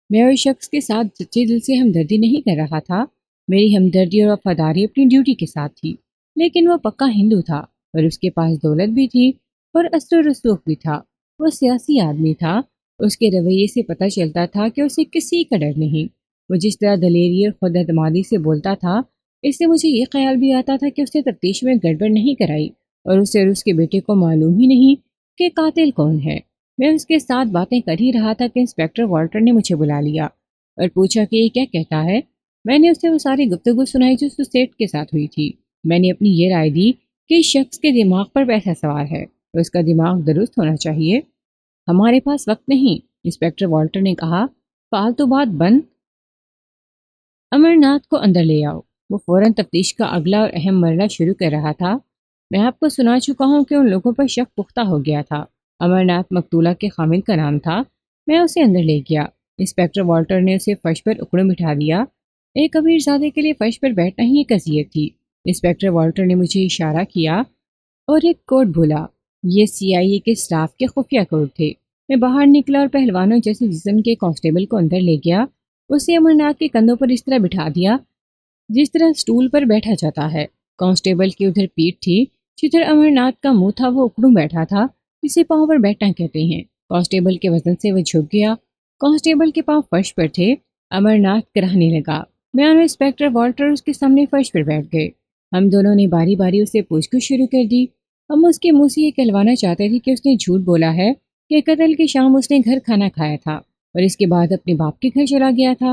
میں اس شخص کے ساتھ سچے دل سے ہمدردی نہیں کر رہا تھا۔ میری ہمدردی اور وفاداری اپنی ڈیوٹی کے ساتھ تھی، لیکن وہ پکا ہندو تھا اور اس کے پاس دولت بھی تھی اور اثر و رسوخ بھی تھا۔ وہ سیاسی آدمی تھا۔ اس کے رویے سے پتہ چلتا تھا کہ اسے کسی کا ڈر نہیں۔ وہ جس طرح دلیری اور خود اعتمادی سے بولتا تھا، اس سے مجھے یہ خیال بھی آتا تھا کہ اس نے تفتیش میں گڑبڑ نہیں کرائی اور اسے اور اس کے بیٹے کو معلوم ہی نہیں کہ قاتل کون ہے۔ میں اس کے ساتھ باتیں کر ہی رہا تھا کہ انسپیکٹر والٹر نے مجھے بلا لیا اور پوچھا کہ یہ کیا کہتا ہے۔ میں نے اسے وہ ساری گفتگو سنائی جو اس سیٹ کے ساتھ ہوئی تھی۔ میں نے اپنی یہ رائے دی کہ اس شخص کے دماغ پر پیسہ سوار ہے اور اس کا دماغ درست ہونا چاہیے۔ ہمارے پاس وقت نہیں، انسپیکٹر والٹر نے کہا، فالتو بات بند، امرناتھ کو اندر لے آؤ۔ وہ فوراً تفتیش کا اگلا اور اہم مرحلہ شروع کر رہا تھا۔ میں آپ کو سنا چکا ہوں کہ ان لوگوں پر شک پختہ ہو گیا تھا۔ امرناتھ مقتولہ کے خامند کا نام تھا۔ میں اسے اندر لے گیا۔ انسپیکٹر والٹر نے اسے فرش پر اکڑوں بٹھا دیا۔ ایک امیر زادے کے لیے فرش پر بیٹھنا ہی ایک اذیت تھی۔ انسپیکٹر والٹر نے مجھے اشارہ کیا اور ایک کوڈ بولا۔ یہ CIA کے اسٹاف کے خفیہ کوڈ تھے۔ میں باہر نکلا اور پہلوانوں جیسے جسم کے کانسٹیبل کو اندر لے گیا۔ اسے امرناتھ کے کندھوں پر اس طرح بٹھا دیا جس طرح سٹول پر بیٹھا جاتا ہے۔ کانسٹیبل کی ادھر پیٹھ تھی، جدھر امرناتھ کا منہ تھا وہ اکڑوں بیٹھا تھا، جسے پاؤں پر بیٹھنا کہتے ہیں۔ کانسٹیبل کے وزن سے وہ جھک گیا۔ کانسٹیبل کے پاؤں فرش پر تھے۔ امرناتھ کراہنے لگا۔ میں اور انسپیکٹر والٹر اس کے سامنے فرش پر بیٹھ گئے۔ ہم دونوں نے باری باری اسے پوچھ گچھ شروع کر دی۔ ہم اس کے منہ سے یہ کہلوانا چاہتے تھے کہ اس نے جھوٹ بولا ہے کہ قتل کی شام اس نے گھر کھانا کھایا تھا اور اس کے بعد اپنے باپ کے گھر چلا گیا تھا،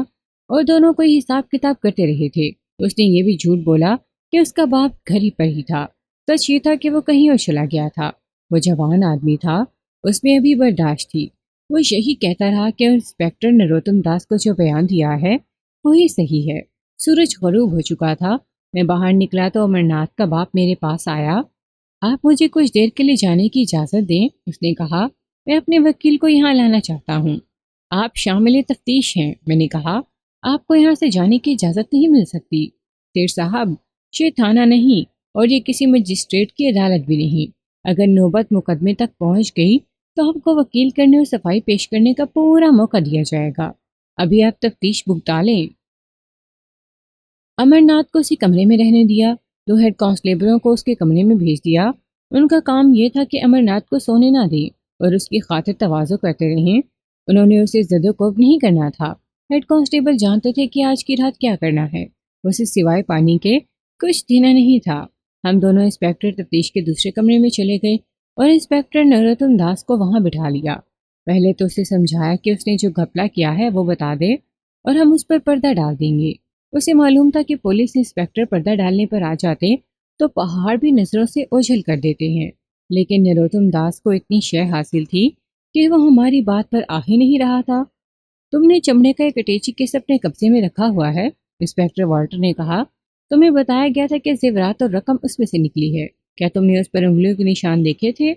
اور دونوں کوئی حساب کتاب کرتے رہے تھے۔ اس نے یہ بھی جھوٹ بولا کہ اس کا باپ گھر ہی پر ہی تھا۔ سچ یہ تھا کہ وہ کہیں اور چلا گیا تھا۔ وہ جوان آدمی تھا، اس میں ابھی برداشت تھی۔ وہ یہی کہتا رہا کہ انسپیکٹر نروتم داس کو جو بیان دیا ہے وہی صحیح ہے۔ سورج غروب ہو چکا تھا۔ میں باہر نکلا تو امرناتھ کا باپ میرے پاس آیا۔ آپ مجھے کچھ دیر کے لیے جانے کی اجازت دیں، اس نے کہا۔ میں اپنے وکیل کو یہاں لانا چاہتا ہوں۔ آپ شامل تفتیش ہیں، میں نے کہا۔ آپ کو یہاں سے جانے کی اجازت نہیں مل سکتی۔ سیر صاحب، یہ تھانہ نہیں اور یہ کسی مجسٹریٹ کی عدالت بھی نہیں۔ اگر نوبت مقدمے تک پہنچ گئی تو آپ کو وکیل کرنے اور صفائی پیش کرنے کا پورا موقع دیا جائے گا۔ ابھی آپ تفتیش بھگتا لیں۔ امرناتھ کو اسی کمرے میں رہنے دیا۔ 2 ہیڈ کانسٹیبلوں کو اس کے کمرے میں بھیج دیا۔ ان کا کام یہ تھا کہ امرناتھ کو سونے نہ دیں اور اس کی خاطر تواضع کرتے رہیں۔ انہوں نے اسے زد و کوب نہیں کرنا تھا۔ ہیڈ کانسٹیبل جانتے تھے کہ آج کی رات کیا کرنا ہے۔ اسے سوائے پانی کے کچھ دینا نہیں تھا۔ ہم دونوں انسپیکٹر تفتیش کے دوسرے کمرے میں چلے گئے اور انسپیکٹر نروتم داس کو وہاں بٹھا لیا۔ پہلے تو اسے سمجھایا کہ اس نے جو گھپلا کیا ہے وہ بتا دے اور ہم اس پر پردہ ڈال دیں گے۔ اسے معلوم تھا کہ پولیس انسپیکٹر پردہ ڈالنے پر آ جاتے تو پہاڑ بھی نظروں سے اوجھل کر دیتے ہیں، لیکن نروتم داس کو اتنی شے حاصل تھی کہ وہ ہماری بات پر آ ہی نہیں رہا تھا۔ تم نے چمڑے کا ایک اٹیچی کیس اپنے قبضے میں رکھا ہوا ہے، انسپیکٹر والٹر نے کہا۔ تمہیں بتایا گیا تھا کہ زیورات اور رقم اس میں سے نکلی ہے۔ کیا تم نے اس پر انگلیوں کے نشان دیکھے تھے؟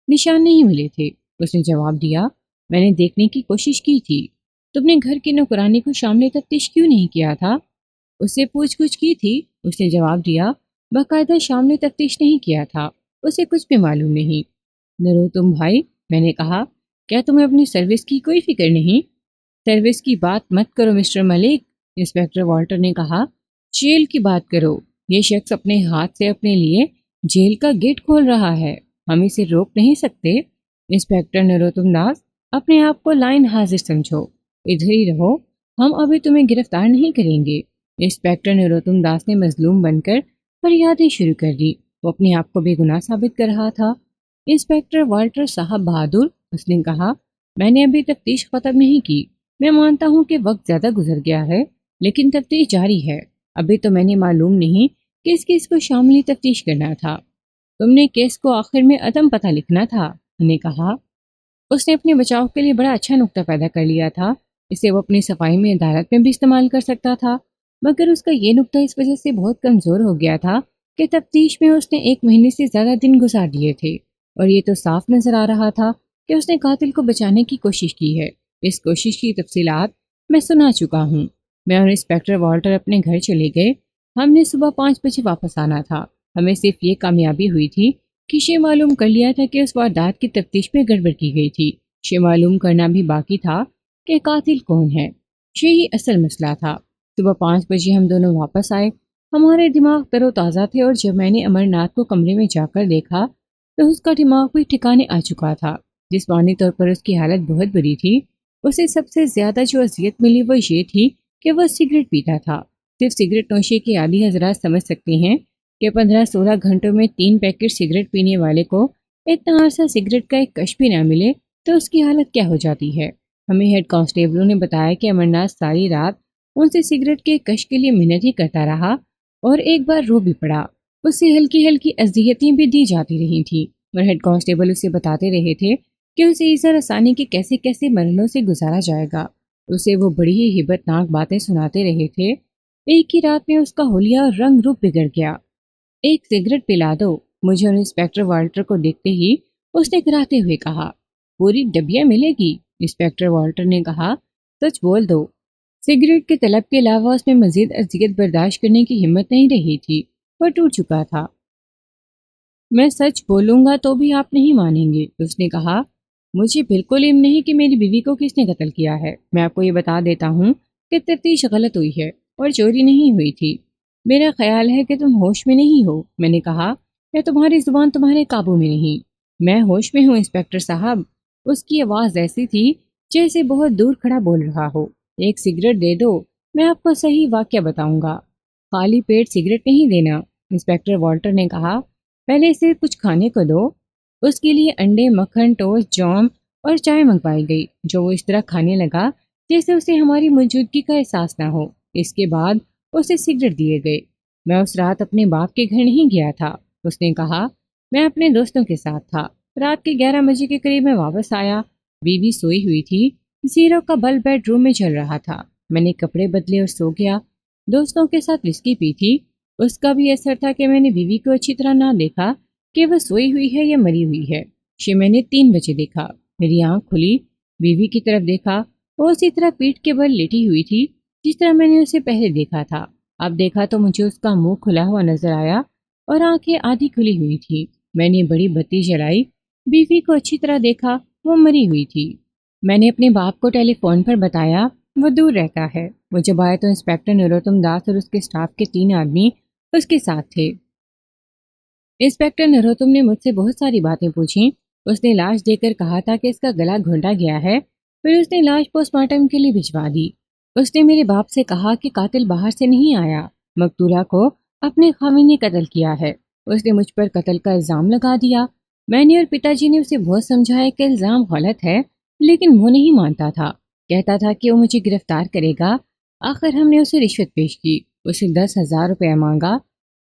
نشان نہیں ملے تھے، اس نے جواب دیا۔ میں نے دیکھنے کی کوشش کی تھی۔ تم نے گھر کی نوکرانی کو شامل تفتیش کیوں نہیں کیا تھا؟ اس سے پوچھ گچھ کی تھی، اس نے جواب دیا۔ باقاعدہ شامل تفتیش نہیں کیا تھا، اسے کچھ بھی معلوم نہیں۔ نروتم بھائی، میں نے کہا، کیا تمہیں اپنی سروس کی کوئی فکر نہیں؟ سروس کی بات مت کرو مسٹر ملک، انسپیکٹر والٹر نے کہا۔ جیل کی بات کرو۔ یہ شخص اپنے ہاتھ سے اپنے لیے جیل کا گیٹ کھول رہا ہے، ہم اسے روک نہیں سکتے۔ انسپیکٹر نروتم داس، اپنے آپ کو لائن حاضر سمجھو، ادھر ہی رہو، ہم ابھی تمہیں گرفتار نہیں کریں گے۔ انسپیکٹر نروتم داس نے مظلوم بن کر فریادیں شروع کر دی۔ وہ اپنے آپ کو بے گناہ ثابت کر رہا تھا۔ انسپیکٹر والٹر صاحب بہادر، اس نے کہا، میں نے ابھی تفتیش ختم نہیں کی۔ میں مانتا ہوں کہ وقت زیادہ گزر گیا ہے، لیکن تفتیش جاری ہے۔ ابھی تو میں نے معلوم نہیں کس کس کو شاملی تفتیش کرنا تھا۔ تم نے کیس کو آخر میں عدم پتہ لکھنا تھا، نے کہا۔ اس نے اپنے بچاؤ کے لیے بڑا اچھا نقطہ پیدا کر لیا تھا۔ اسے وہ اپنی صفائی میں عدالت میں بھی استعمال کر سکتا تھا، مگر اس کا یہ نقطہ اس وجہ سے بہت کمزور ہو گیا تھا کہ تفتیش میں اس نے 1 مہینے سے زیادہ دن گزار دیے تھے، اور یہ تو صاف نظر آ رہا تھا کہ اس نے قاتل کو بچانے کی کوشش کی ہے۔ اس کوشش کی تفصیلات میں سنا چکا ہوں۔ میں اور انسپیکٹر والٹر اپنے گھر چلے گئے۔ ہم نے صبح 5 بجے واپس آنا تھا۔ ہمیں صرف یہ کامیابی ہوئی تھی کہ یہ معلوم کر لیا تھا کہ اس واردات کی تفتیش میں گڑبڑ کی گئی تھی۔ یہ معلوم کرنا بھی باقی تھا کہ قاتل کون ہے۔ یہی اصل مسئلہ تھا۔ صبح 5 بجے ہم دونوں واپس آئے۔ ہمارے دماغ تر و تازہ تھے، اور جب میں نے امرناتھ کو کمرے میں جا کر دیکھا تو اس کا دماغ بھی ٹھکانے آ چکا تھا۔ جسمانی طور پر اس کی حالت بہت بری تھی۔ اسے سب سے زیادہ جو اذیت ملی وہ یہ تھی کہ وہ سگریٹ پیتا تھا۔ صرف سگریٹ نوشی کے عادی حضرات سمجھ سکتے ہیں کہ 15-16 گھنٹوں میں 3 پیکٹ سگریٹ پینے والے کو اتنا عرصہ سگریٹ کا ایک کش بھی نہ ملے تو اس کی حالت کیا ہو جاتی ہے۔ ہمیں ہیڈ کانسٹیبلوں نے بتایا کہ امرناتھ ساری رات ان سے سگریٹ کے کش کے لیے محنت ہی کرتا رہا، اور ایک بار رو بھی پڑا۔ اسے ہلکی ہلکی اذیتیں بھی دی جاتی رہی تھیں، اور ہیڈ کانسٹیبل اسے بتاتے رہے تھے کہ اسے ایزا رسانی کے کیسے کیسے مرحلوں سے گزارا جائے گا۔ اسے وہ بڑی ہی ہبت ناک باتیں سناتے رہے تھے۔ ایک ہی رات میں اس کا حلیہ اور رنگ روپ بگڑ گیا۔ ایک سگریٹ پلا دو، مجھے اور انسپیکٹر والٹر کو دیکھتے ہی اس نے کراتے ہوئے کہا۔ پوری ڈبیا ملے گی، انسپیکٹر والٹر نے کہا۔ سچ بول دو۔ سگریٹ کے طلب کے علاوہ اس میں مزید اذیت برداشت کرنے کی ہمت نہیں رہی تھی، وہ ٹوٹ چکا تھا۔ میں سچ بولوں گا تو بھی آپ نہیں مانیں گے، اس نے کہا۔ مجھے بالکل علم نہیں کہ میری بیوی کو کس نے قتل کیا ہے۔ میں آپ کو یہ بتا دیتا ہوں کہ تفتیش غلط ہوئی ہے اور چوری نہیں ہوئی تھی۔ میرا خیال ہے کہ تم ہوش میں نہیں ہو، میں نے کہا، یا تمہاری زبان تمہارے قابو میں نہیں۔ میں ہوش میں ہوں انسپیکٹر صاحب۔ اس کی آواز ایسی تھی جیسے بہت دور کھڑا بول رہا ہو۔ ایک سگریٹ دے دو، میں آپ کو صحیح واقعہ بتاؤں گا۔ خالی پیٹ سگریٹ نہیں دینا، انسپیکٹر والٹر نے کہا۔ پہلے اسے کچھ کھانے کو دو۔ اس کے لیے انڈے، مکھن، ٹوسٹ، جام اور چائے منگوائی گئی، جو وہ اس طرح کھانے لگا جیسے اسے ہماری موجودگی کا احساس نہ ہو۔ اس کے بعد اسے سگریٹ دیے گئے۔ میں اس رات اپنے باپ کے گھر نہیں گیا تھا، اس نے کہا۔ میں اپنے دوستوں کے ساتھ تھا۔ رات کے 11 بجے کے قریب میں واپس آیا۔ بیوی سوئی ہوئی تھی۔ زیرو کا بلب بیڈ روم میں چل رہا تھا۔ میں نے کپڑے بدلے اور سو گیا۔ دوستوں کے ساتھ وسکی پی تھی۔ اس کا بھی اثر تھا کہ میں نے بیوی کو اچھی طرح نہ دیکھا کہ وہ سوئی ہوئی ہے یا مری ہوئی ہے۔ یہ میں نے 3 بجے دیکھا۔ میری آنکھ کھلی، بیوی کی طرف دیکھا، وہ اسی طرح پیٹھ کے بل لیٹی ہوئی تھی جس طرح میں نے اسے پہلے دیکھا تھا۔ اب دیکھا تو مجھے اس کا منہ کھلا ہوا نظر آیا اور آنکھیں آدھی کھلی ہوئی تھی۔ میں نے بڑی بتی جلائی، بیوی کو اچھی طرح دیکھا، وہ مری ہوئی تھی۔ میں نے اپنے باپ کو ٹیلی فون پر بتایا، وہ دور رہتا ہے۔ وہ جب آئے تو انسپیکٹر نروتم داس اور اس کے سٹاف کے 3 آدمی اس کے ساتھ تھے۔ انسپیکٹر نروتم نے مجھ سے بہت ساری باتیں پوچھیں۔ اس نے لاش دے کر کہا تھا کہ اس کا گلا گھونٹا گیا ہے، پھر اس نے لاش پوسٹ مارٹم کے لیے بھجوا دی۔ اس نے میرے باپ سے کہا کہ قاتل باہر سے نہیں آیا، مقتولہ کو اپنے خاوند نے قتل کیا ہے۔ اس نے مجھ پر قتل کا الزام لگا دیا۔ میں نے اور پتا جی نے اسے بہت سمجھایا کہ الزام غلط ہے، لیکن وہ نہیں مانتا تھا۔ کہتا تھا کہ وہ مجھے گرفتار کرے گا۔ آخر ہم نے اسے رشوت پیش کی، اسے 10,000 روپے مانگا۔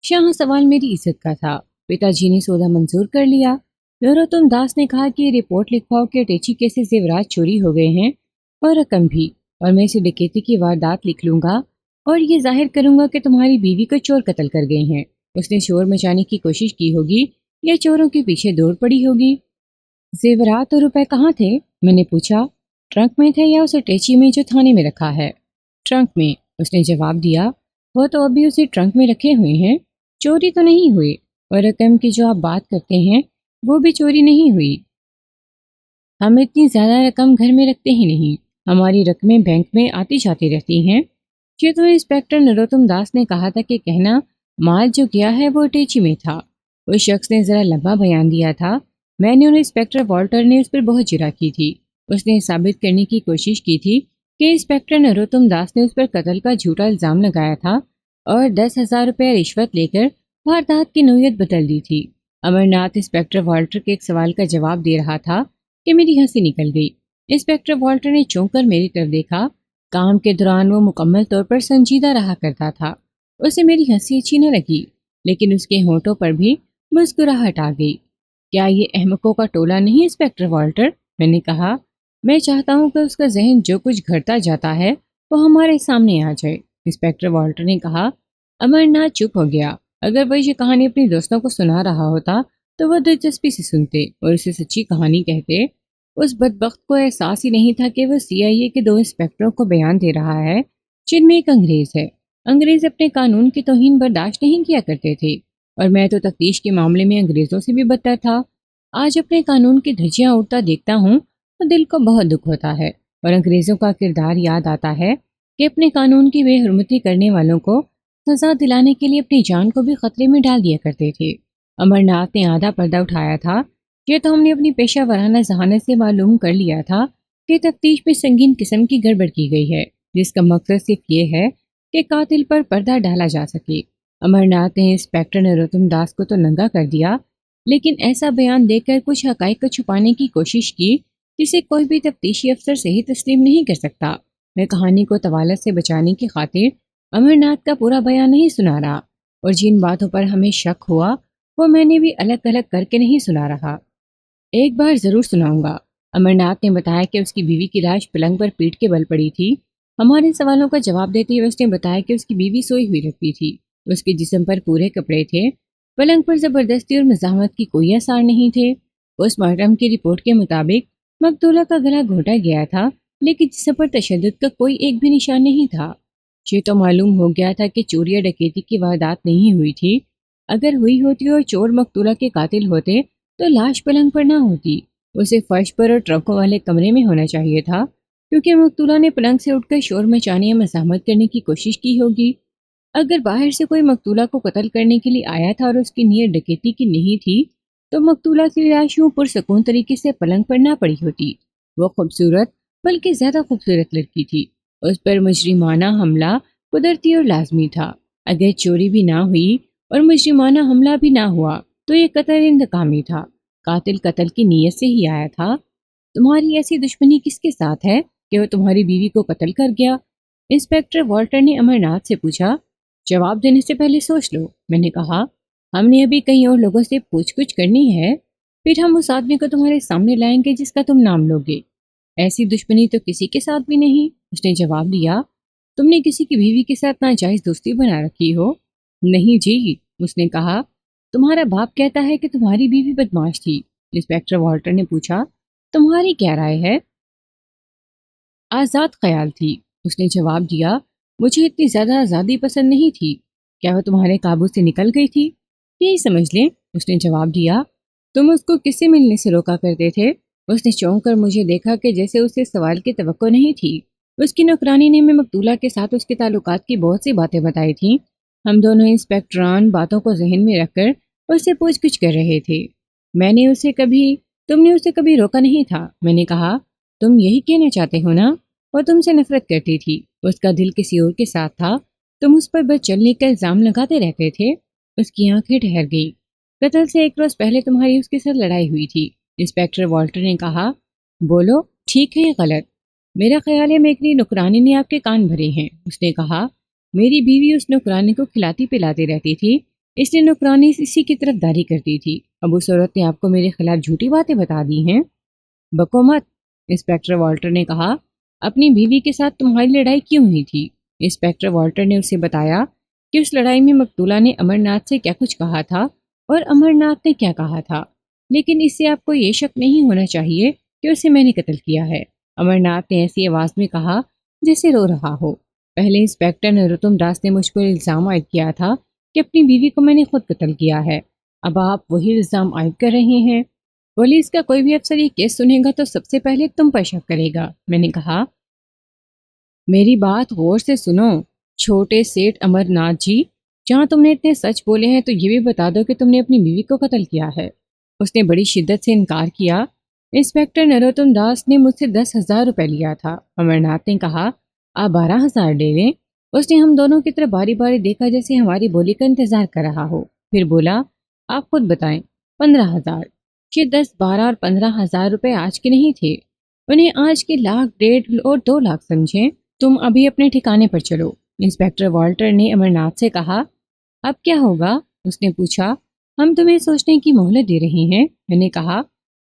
شاہ سوال میری عزت کا تھا۔ پتا جی نے سودا منظور کر لیا۔ نروتم داس نے کہا کہ یہ رپورٹ لکھواؤ کہ اٹیچی کے سے زیورات چوری ہو گئے ہیں اور رقم بھی، اور میں اسے ڈکیتی کی واردات لکھ لوں گا اور یہ ظاہر کروں گا کہ تمہاری بیوی کو چور قتل کر گئے ہیں۔ اس نے شور مچانے کی کوشش کی ہوگی یا چوروں کے پیچھے دوڑ پڑی ہوگی۔ زیورات اور روپے کہاں تھے؟ میں نے پوچھا۔ ٹرنک میں تھے یا اس اٹیچی میں جو تھانے میں رکھا ہے؟ ٹرنک میں، اس نے جواب دیا۔ وہ تو ابھی اسے ٹرنک میں رکھے ہوئے ہیں، چوری تو نہیں ہوئی، اور رقم کی جو آپ بات کرتے ہیں وہ بھی چوری نہیں ہوئی۔ ہم اتنی زیادہ رقم گھر میں رکھتے ہی نہیں، ہماری رقمیں بینک میں آتی جاتی رہتی ہیں۔ یہ تو انسپیکٹر نروتم داس نے کہا تھا کہ کہنا مال جو گیا ہے وہ اٹیچی میں تھا۔ اس شخص نے ذرا لمبا بیان دیا تھا۔ میں نے اور انسپیکٹر والٹر نے اس پر بہت جرا کی تھی۔ اس نے ثابت کرنے کی کوشش کی تھی کہ انسپیکٹر نروتم داس نے اس پر قتل کا جھوٹا الزام لگایا تھا اور 10,000 روپے رشوت لے کر واردات کی نوعیت بدل دی تھی۔ امرناتھ انسپیکٹر والٹر کے ایک سوال کا جواب دے رہا تھا کہ میری ہنسی نکل گئی۔ انسپیکٹر والٹر نے چونک کر میری طرف دیکھا۔ کام کے دوران وہ مکمل طور پر سنجیدہ رہا کرتا تھا۔ اسے میری ہنسی اچھی نہ لگی، لیکن اس کے ہونٹوں پر بھی مسکراہٹ آ گئی۔ کیا یہ احمقوں کا ٹولہ نہیں انسپیکٹر والٹر؟ میں نے کہا۔ میں چاہتا ہوں کہ اس کا ذہن جو کچھ گھڑتا جاتا ہے وہ ہمارے سامنے آ جائے، انسپیکٹر والٹر نے کہا۔ امرناتھ چپ ہو گیا۔ اگر وہ یہ کہانی اپنے دوستوں کو سنا رہا ہوتا تو وہ دلچسپی سے سنتے اور اسے سچی کہانی کہتے۔ اس بدبخت کو احساس ہی نہیں تھا کہ وہ CIA کے 2 انسپیکٹروں کو بیان دے رہا ہے جن میں ایک انگریز ہے۔ انگریز اپنے قانون کی توہین برداشت نہیں کیا کرتے تھے، اور میں تو تفتیش کے معاملے میں انگریزوں سے بھی بدتر تھا۔ آج اپنے قانون کی دھجیاں اڑتا دیکھتا ہوں تو دل کو بہت دکھ ہوتا ہے، اور انگریزوں کا کردار یاد آتا ہے کہ اپنے قانون کی بے حرمتی کرنے والوں کو سزا دلانے کے لیے اپنی جان کو بھی خطرے میں ڈال دیا کرتے تھے۔ امرناتھ نے آدھا پردہ اٹھایا تھا۔ یہ تو ہم نے اپنی پیشہ ورانہ ذہانت سے معلوم کر لیا تھا کہ تفتیش میں سنگین قسم کی گڑبڑ کی گئی ہے، جس کا مقصد صرف یہ ہے کہ قاتل پر پردہ ڈالا جا سکے۔ امرناتھ نے انسپیکٹر نروتم داس کو تو ننگا کر دیا، لیکن ایسا بیان دے کر کچھ حقائق کو چھپانے کی کوشش کی جسے کوئی بھی تفتیشی افسر صحیح تسلیم نہیں کر سکتا۔ میں کہانی کو طوالت سے بچانے کی خاطر امرناتھ کا پورا بیان نہیں سنا رہا، اور جن باتوں پر ہمیں شک ہوا وہ میں نے بھی الگ الگ کر کے نہیں سنا رہا۔ ایک بار ضرور سناؤں گا۔ امرناتھ نے بتایا کہ اس کی بیوی کی لاش پلنگ پر پیٹ کے بل پڑی تھی۔ ہمارے سوالوں کا جواب دیتے ہوئے اس نے بتایا کہ اس کی بیوی سوئی ہوئی رکھتی تھی، اس کے جسم پر پورے کپڑے تھے، پلنگ پر زبردستی اور مزاحمت کی کوئی آثار نہیں تھے۔ پوسٹ مارٹم کی رپورٹ کے مطابق مقتولہ کا گلا گھونٹا گیا تھا، لیکن جسم پر تشدد کا کوئی ایک بھی نشان نہیں تھا۔ یہ تو معلوم ہو گیا تھا کہ چوری یا ڈکیتی کی واردات نہیں ہوئی تھی۔ اگر ہوئی ہوتی اور چور مقتولہ کے قاتل ہوتے تو لاش پلنگ پر نہ ہوتی، اسے فرش پر اور ٹرکوں والے کمرے میں ہونا چاہیے تھا، کیونکہ مقتولہ نے پلنگ سے اٹھ کر شور مچانے یا مزاحمت کرنے کی کوشش کی ہوگی۔ اگر باہر سے کوئی مقتولہ کو قتل کرنے کے لیے آیا تھا اور اس کی نیت ڈکیتی کی نہیں تھی تو مقتولہ کی لاش یوں پرسکون طریقے سے پلنگ پر نہ پڑی ہوتی۔ وہ خوبصورت بلکہ زیادہ خوبصورت لڑکی تھی، اس پر مجرمانہ حملہ قدرتی اور لازمی تھا۔ اگر چوری بھی نہ ہوئی اور مجرمانہ حملہ بھی نہ ہوا تو یہ قتل انتقامی تھا، قاتل قتل کی نیت سے ہی آیا تھا۔ تمہاری ایسی دشمنی کس کے ساتھ ہے کہ وہ تمہاری بیوی کو قتل کر گیا؟ انسپیکٹر والٹر نے امرناتھ سے پوچھا۔ جواب دینے سے پہلے سوچ لو، میں نے کہا۔ ہم نے ابھی کئی اور لوگوں سے پوچھ گچھ کرنی ہے، پھر ہم اس آدمی کو تمہارے سامنے لائیں گے جس کا تم نام لوگے۔ ایسی دشمنی تو کسی کے ساتھ بھی نہیں، اس نے جواب دیا۔ تم نے کسی کی بیوی کے ساتھ ناجائز دوستی بنا رکھی ہو؟ نہیں جی، اس نے کہا۔ تمہارا باپ کہتا ہے کہ تمہاری بیوی بدمعاش تھی، انسپیکٹر والٹر نے پوچھا۔ تمہاری کیا رائے ہے؟ آزاد خیال تھی، اس نے جواب دیا۔ مجھے اتنی زیادہ آزادی پسند نہیں تھی۔ کیا وہ تمہارے قابو سے نکل گئی تھی؟ یہی سمجھ لیں، اس نے جواب دیا۔ تم اس کو کس سے ملنے سے روکا کرتے تھے؟ اس نے چونک کر مجھے دیکھا کہ جیسے اسے اس سوال کی توقع نہیں تھی۔ اس کی نوکرانی نے ہمیں مقتولہ کے ساتھ اس کے تعلقات کی بہت سی باتیں بتائی تھیں۔ ہم دونوں انسپیکٹران باتوں کو ذہن میں رکھ کر اس سے پوچھ گچھ کر رہے تھے۔ تم نے اسے کبھی روکا نہیں تھا۔ میں نے کہا، تم یہی کہنا چاہتے ہو نا؟ وہ تم سے نفرت کرتی تھی، اس کا دل کسی اور کے ساتھ تھا، تم اس پر بس چلنے کا الزام لگاتے رہتے تھے۔ اس کی آنکھیں ٹھہر گئی۔ قتل سے ایک روز پہلے تمہاری اس کے ساتھ لڑائی ہوئی تھی، انسپیکٹر والٹر نے کہا۔ بولو، ٹھیک ہے یا غلط؟ میرا خیال ہے میری نوکرانی نے آپ کے کان بھرے ہیں، اس نے کہا۔ میری بیوی اس نوکرانی کو کھلاتی پلاتی رہتی تھی، اس لیے نوکرانی اسی کی طرف داری کرتی تھی۔ اب اس عورت نے آپ کو میرے خلاف جھوٹی باتیں بتا دی ہیں۔ بکو مت، انسپیکٹر والٹر نے کہا۔ اپنی بیوی کے ساتھ تمہاری لڑائی کیوں ہوئی تھی؟ انسپیکٹر والٹر نے اسے بتایا کہ اس لڑائی میں مقتولہ نے امرناتھ سے کیا کچھ کہا تھا اور امرناتھ نے کیا کہا تھا، لیکن اس سے آپ کو یہ شک نہیں ہونا چاہیے کہ اسے میں نے قتل کیا ہے۔ امرناتھ نے ایسی آواز میں کہا جیسے رو رہا ہو۔ پہلے انسپیکٹر نروتم داس نے مجھ پر الزام عائد کیا تھا کہ اپنی بیوی کو میں نے خود قتل کیا ہے، اب آپ وہی الزام عائد کر رہے ہیں۔ پولیس کا کوئی بھی افسر یہ کیس سنے گا تو سب سے پہلے تم پر شک کرے گا، میں نے کہا۔ میری بات غور سے سنو، چھوٹے سیٹ امرناتھ جی، جہاں تم نے اتنے سچ بولے ہیں تو یہ بھی بتا دو کہ تم نے اپنی بیوی کو قتل کیا ہے۔ اس نے بڑی شدت سے انکار کیا۔ انسپیکٹر نروتم داس نے مجھ سے 10,000 روپے لیا تھا، امرناتھ نے کہا۔ آپ 12,000 لے لیں۔ اس نے ہم دونوں کی طرف باری باری دیکھا جیسے ہماری بولی کا انتظار کر رہا ہو، پھر بولا، آپ خود بتائیں۔ 15,000۔ یہ 10، 12 اور 15,000 روپے آج کے نہیں تھے، انہیں آج کے 1,00,000، 1.5 اور 2,00,000 سمجھیں۔ تم ابھی اپنے ٹھکانے پر چلو، انسپیکٹر والٹر نے امرناتھ سے کہا۔ اب کیا ہوگا؟ اس نے پوچھا۔ ہم تمہیں سوچنے کی مہلت دے رہے ہیں، میں نے کہا۔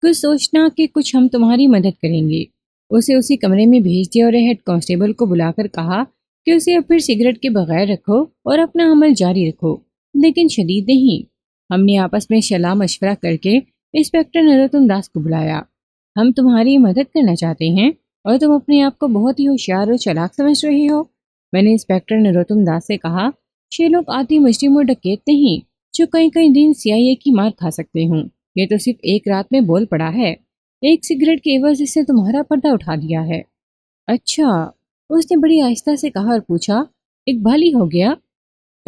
کچھ سوچنا کہ کچھ ہم تمہاری مدد کریں گے۔ اسے اسی کمرے میں بھیج دیا اور ہیڈ کانسٹیبل کو بلا کر کہا کہ اسے اب پھر سگریٹ کے بغیر رکھو اور اپنا عمل جاری رکھو، لیکن شدید نہیں۔ ہم نے آپس میں صلاح مشورہ کر کے انسپیکٹر نروتم داس کو بلایا۔ ہم تمہاری مدد کرنا چاہتے ہیں اور تم اپنے آپ کو بہت ہی ہوشیار اور چالاک سمجھ رہے ہو، میں نے انسپیکٹر نروتم داس سے کہا۔ یہ لوگ عادی مجرم اور ڈکیت نہیں جو کئی کئی دن CIA کی مار کھا سکتے ہوں، یہ تو صرف ایک رات میں بول پڑا ہے، ایک سگریٹ کے عوض اس سے تمہارا پردہ اٹھا دیا ہے۔ اچھا، اس نے بڑی آہستہ سے کہا اور پوچھا، اقبالی ہو گیا؟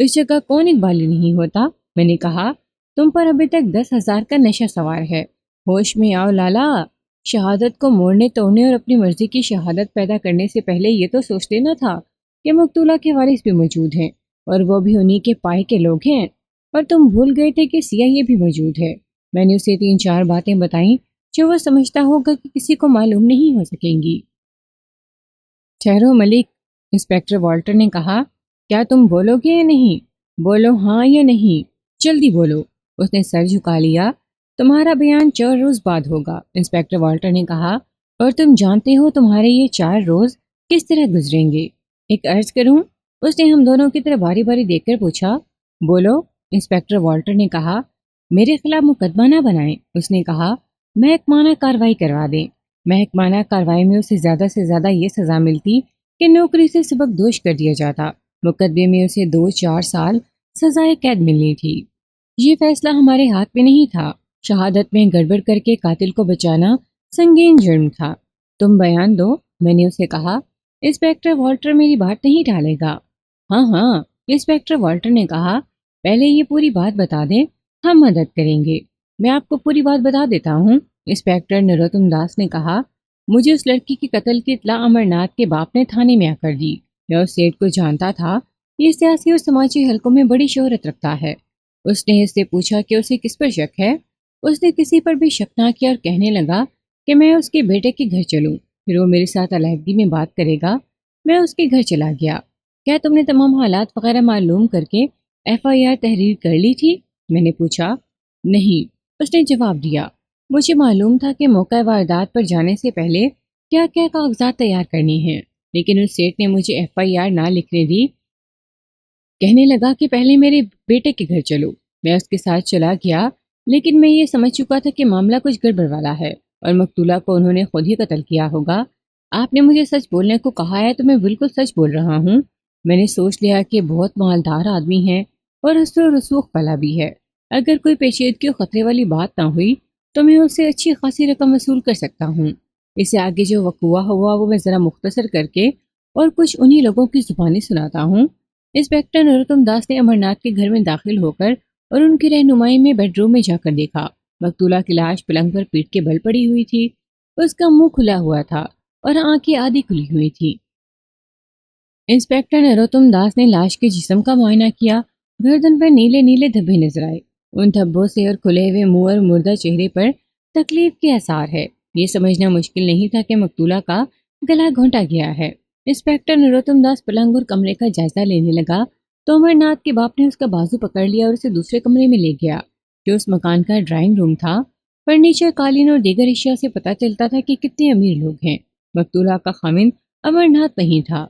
اس جگہ کون اقبالی نہیں ہوتا، میں نے کہا۔ تم پر ابھی تک 10,000 کا نشہ سوار ہے، ہوش میں آؤ لالا۔ شہادت کو موڑنے توڑنے اور اپنی مرضی کی شہادت پیدا کرنے سے پہلے یہ تو سوچ لینا تھا کہ مقتولہ کے وارث بھی موجود ہیں اور وہ بھی انہی کے پائے کے لوگ ہیں، اور تم بھول گئے تھے کہ CIA بھی موجود ہے۔ میں نے اسے 3-4 باتیں بتائیں جو وہ سمجھتا ہوگا کہ کسی کو معلوم نہیں ہو سکیں گی۔ ٹھہرو ملک، انسپیکٹر والٹر نے کہا۔ کیا تم بولو گے یا نہیں؟ بولو ہاں یا نہیں، جلدی بولو۔ اس نے سر جھکا لیا۔ تمہارا بیان 4 روز بعد ہوگا، انسپیکٹر والٹر نے کہا، اور تم جانتے ہو تمہارے یہ 4 روز کس طرح گزریں گے۔ ایک عرض کروں؟ اس نے ہم دونوں کی طرف باری باری دیکھ کر پوچھا۔ بولو، انسپیکٹر والٹر نے کہا۔ میرے خلاف مقدمہ نہ بنائیں، اس نے کہا، محکمانہ کارروائی کروا دیں۔ محکمانہ کارروائی میں اسے زیادہ سے زیادہ یہ سزا ملتی کہ نوکری سے سبک دوش کر دیا جاتا، مقدمے میں اسے 2-4 سال سزائے قید ملنی تھی۔ یہ فیصلہ ہمارے ہاتھ میں نہیں تھا، شہادت میں گڑبڑ کر کے قاتل کو بچانا سنگین جرم تھا۔ تم بیان دو، میں نے اسے کہا۔ انسپیکٹر والٹر میری بات نہیں ٹالے گا۔ ہاں ہاں، انسپیکٹر والٹر نے کہا، پہلے یہ پوری بات بتا دیں، ہم مدد کریں گے۔ میں آپ کو پوری بات بتا دیتا ہوں، انسپیکٹر نروتم داس نے کہا۔ مجھے اس لڑکی کے قتل کی اطلاع امرناتھ کے باپ نے تھانے میں آ کر دی۔ میں اس سیٹ کو جانتا تھا، یہ سیاسی اور سماجی حلقوں میں بڑی شہرت رکھتا ہے۔ اس نے اس سے پوچھا کہ اسے کس پر شک ہے۔ اس نے کسی پر بھی شک نہ کیا اور کہنے لگا کہ میں اس کے بیٹے کے گھر چلوں، پھر وہ میرے ساتھ علیحدگی میں بات کرے گا۔ میں اس کے گھر چلا گیا۔ کیا تم نے تمام حالات وغیرہ معلوم کر کے FIR تحریر کر لی تھی؟ میں نے پوچھا۔ نہیں، اس نے جواب دیا۔ مجھے معلوم تھا کہ موقع واردات پر جانے سے پہلے کیا کیا کاغذات تیار کرنے ہیں، لیکن اس سیٹ نے مجھے FIR نہ لکھنے دی۔ کہنے لگا کہ پہلے میرے بیٹے کے گھر چلو۔ میں اس کے ساتھ چلا گیا، لیکن میں یہ سمجھ چکا تھا کہ معاملہ کچھ گڑبڑ والا ہے اور مقتولہ کو انہوں نے خود ہی قتل کیا ہوگا۔ آپ نے مجھے سچ بولنے کو کہا ہے تو میں بالکل سچ بول رہا ہوں۔ میں نے سوچ لیا کہ بہت مالدار آدمی ہے اور حسن و رسوخ والا بھی ہے۔ اگر کوئی پیچیدگی و خطرے والی بات نہ ہوئی تو میں اس سے اچھی خاصی رقم وصول کر سکتا ہوں۔ اس سے آگے جو وقوع ہوا وہ میں ذرا مختصر کر کے اور کچھ انہی لوگوں کی زبانی سناتا ہوں۔ انسپیکٹر نروتم داس نے امرناتھ کے گھر میں داخل ہو کر اور ان کی رہنمائی میں بیڈ روم میں جا کر دیکھا۔ مقتولہ کی لاش پلنگ پر پیٹ کے بل پڑی ہوئی تھی۔ اس کا منہ کھلا ہوا تھا اور آنکھیں آدھی کھلی ہوئی تھی۔ انسپیکٹر نروتم داس نے لاش کے جسم کا معائنہ کیا۔ گردن پر نیلے نیلے دھبے نظر آئے۔ ان دھبوں سے اور کھلے ہوئے منہ اور مردہ چہرے پر تکلیف کے آثار ہے۔ یہ سمجھنا مشکل نہیں تھا کہ مقتولہ کا گلا گھونٹا گیا ہے۔ انسپیکٹر نروتم داس پلنگ اور کمرے کا جائزہ لینے لگا تو امرناتھ کے باپ نے اس کا بازو پکڑ لیا اور اسے دوسرے کمرے میں لے گیا جو اس مکان کا ڈرائنگ روم تھا۔ فرنیچر، قالین اور دیگر اشیاء سے پتہ چلتا تھا کہ کتنے امیر لوگ ہیں۔ مقتولہ کا خامند امرناتھ نہیں تھا۔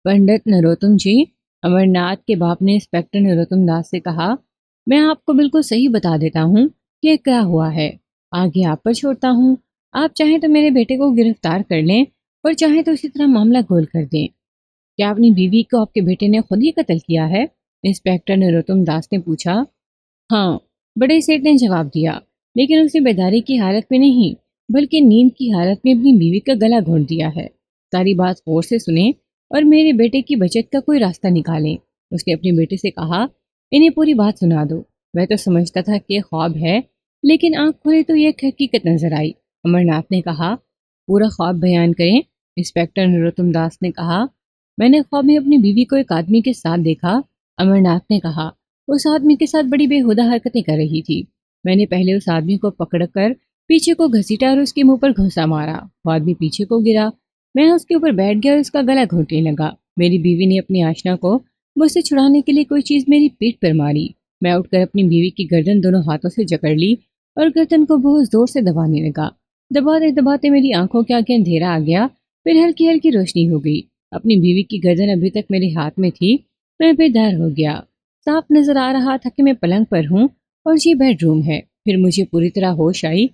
پنڈت نروتم جی، امرناتھ کے باپ نے انسپیکٹر نروتم داس سے کہا، میں آپ کو بالکل صحیح بتا دیتا ہوں کہ کیا ہوا ہے۔ آگے آپ پر چھوڑتا ہوں۔ آپ چاہیں تو میرے بیٹے کو گرفتار کر لیں اور چاہیں تو اسی طرح معاملہ گول کر دیں۔ کیا اپنی بیوی کو آپ کے بیٹے نے خود ہی قتل کیا ہے؟ انسپیکٹر نروتم داس نے پوچھا۔ ہاں، بڑے سیٹ نے جواب دیا، لیکن اسے بیداری کی حالت میں نہیں بلکہ نیند کی حالت میں اپنی بیوی کا گلا گھونٹ دیا ہے۔ ساری بات غور سے سنیں اور میرے بیٹے کی بچت کا کوئی راستہ نکالیں۔ اس نے اپنے بیٹے سے کہا، انہیں پوری بات سنا دو۔ وہ تو سمجھتا تھا کہ خواب ہے، لیکن آنکھ کھولے تو یہ حقیقت نظر آئی۔ امرناتھ نے کہا، پورا خواب بیان کریں۔ انسپیکٹر نروتم داس نے کہا، میں نے خواب میں اپنی بیوی کو ایک آدمی کے ساتھ دیکھا۔ امرناتھ نے کہا، اس آدمی کے ساتھ بڑی بےہودہ حرکتیں کر رہی تھی۔ میں نے پہلے اس آدمی کو پکڑ کر پیچھے کو گھسیٹا اور اس کے منہ پر گھونسا مارا۔ وہ آدمی پیچھے کو گرا۔ میں اس کے اوپر بیٹھ گیا اور اس کا گلا گھونٹنے لگا۔ میری بیوی نے اپنی آشنا کو مجھ سے چھڑانے کے لیے کوئی چیز میری پیٹھ پر ماری۔ میں اٹھ کر اپنی بیوی کی گردن دونوں ہاتھوں سے جکڑ لی اور گردن کو بہت زور سے دبانے لگا۔ دباتے دباتے میری آنکھوں کے آگے اندھیرا آ گیا، پھر ہلکی ہلکی روشنی ہو گئی۔ اپنی بیوی کی گردن ابھی تک میرے ہاتھ میں تھی۔ میں بیدار ہو گیا۔ صاف نظر آ رہا تھا کہ میں پلنگ پر ہوں اور یہ بیڈ روم ہے۔ پھر مجھے پوری طرح ہوش آئی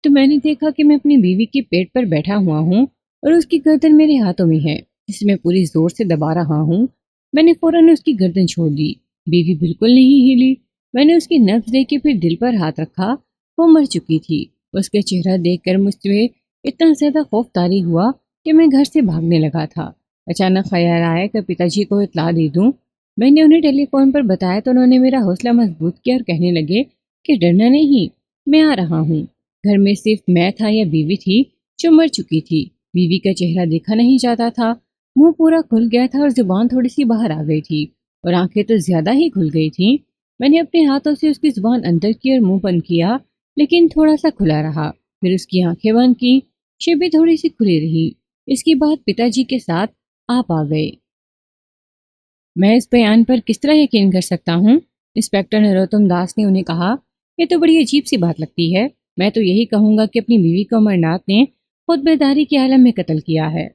تو میں نے دیکھا کہ میں اپنی بیوی کے پیٹ پر بیٹھا ہوا ہوں اور اس کی گردن میرے ہاتھوں میں ہے جسے میں پوری زور سے دبا رہا ہوں۔ میں نے فوراً اس کی گردن چھوڑ دی۔ بیوی بالکل نہیں ہلی۔ میں نے اس کی نبض دیکھی، پھر دل پر ہاتھ رکھا۔ وہ مر چکی تھی۔ اس کا چہرہ دیکھ کر مجھ میں اتنا زیادہ خوف طاری ہوا کہ میں گھر سے بھاگنے لگا تھا۔ اچانک خیال آیا کہ پتا جی کو اطلاع دے دوں۔ میں نے انہیں ٹیلی فون پر بتایا تو انہوں نے میرا حوصلہ مضبوط کیا اور کہنے لگے کہ ڈرنا نہیں، میں آ رہا ہوں۔ گھر میں صرف میں تھا یا بیوی تھی جو مر چکی تھی۔ بیوی کا چہرہ دیکھا نہیں جاتا تھا۔ منہ پورا کھل گیا تھا اور زبان تھوڑی سی باہر آ گئی تھی اور آنکھیں تو زیادہ ہی کھل گئی تھیں۔ میں نے اپنے ہاتھوں سے اس کی زبان اندر کی اور منہ بند کیا، لیکن تھوڑا سا کھلا رہا۔ پھر اس کی آنکھیں بند کی، شبیں تھوڑی سی کھلی رہی۔ اس کے بعد پتا جی کے ساتھ آپ آ گئے۔ میں اس بیان پر کس طرح یقین کر سکتا ہوں؟ انسپیکٹر نروتم داس نے انہیں کہا، یہ تو بڑی عجیب سی بات لگتی ہے۔ میں تو یہی کہوں گا کہ اپنی بیوی کو امرناتھ نے خود بیداری کے عالم میں قتل کیا ہے۔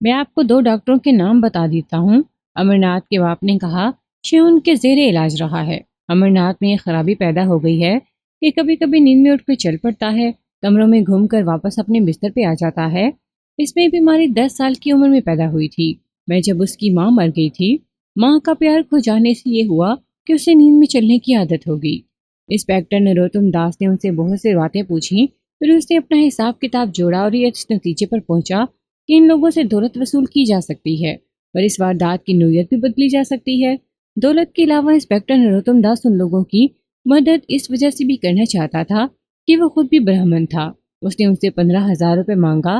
میں آپ کو 2 ڈاکٹروں کے نام بتا دیتا ہوں۔ امرناتھ کے باپ نے کہا، شے ان کے زیر علاج رہا ہے۔ امرناتھ میں یہ خرابی پیدا ہو گئی ہے کہ کبھی کبھی نیند میں اٹھ کر چل پڑتا ہے، کمروں میں گھوم کر واپس اپنے بستر پہ آ جاتا ہے۔ اس میں بیماری 10 سال کی عمر میں پیدا ہوئی تھی۔ میں جب اس کی ماں مر گئی تھی، ماں کا پیار کھو جانے سے یہ ہوا کہ اسے نیند میں چلنے کی عادت ہو گئی۔ انسپیکٹر نروتم داس نے ان سے بہت سے باتیں پوچھیں، پھر اس نے اپنا حساب کتاب جوڑا اور یہ اس نتیجے پر پہنچا کہ ان لوگوں سے دولت وصول کی جا سکتی ہے اور اس واردات کی نوعیت بھی بدلی جا سکتی ہے۔ دولت کے علاوہ انسپیکٹر نروتم داس ان لوگوں کی مدد اس وجہ سے بھی کرنا چاہتا تھا کہ وہ خود بھی برہمن تھا۔ اس نے ان سے 15,000 روپے مانگا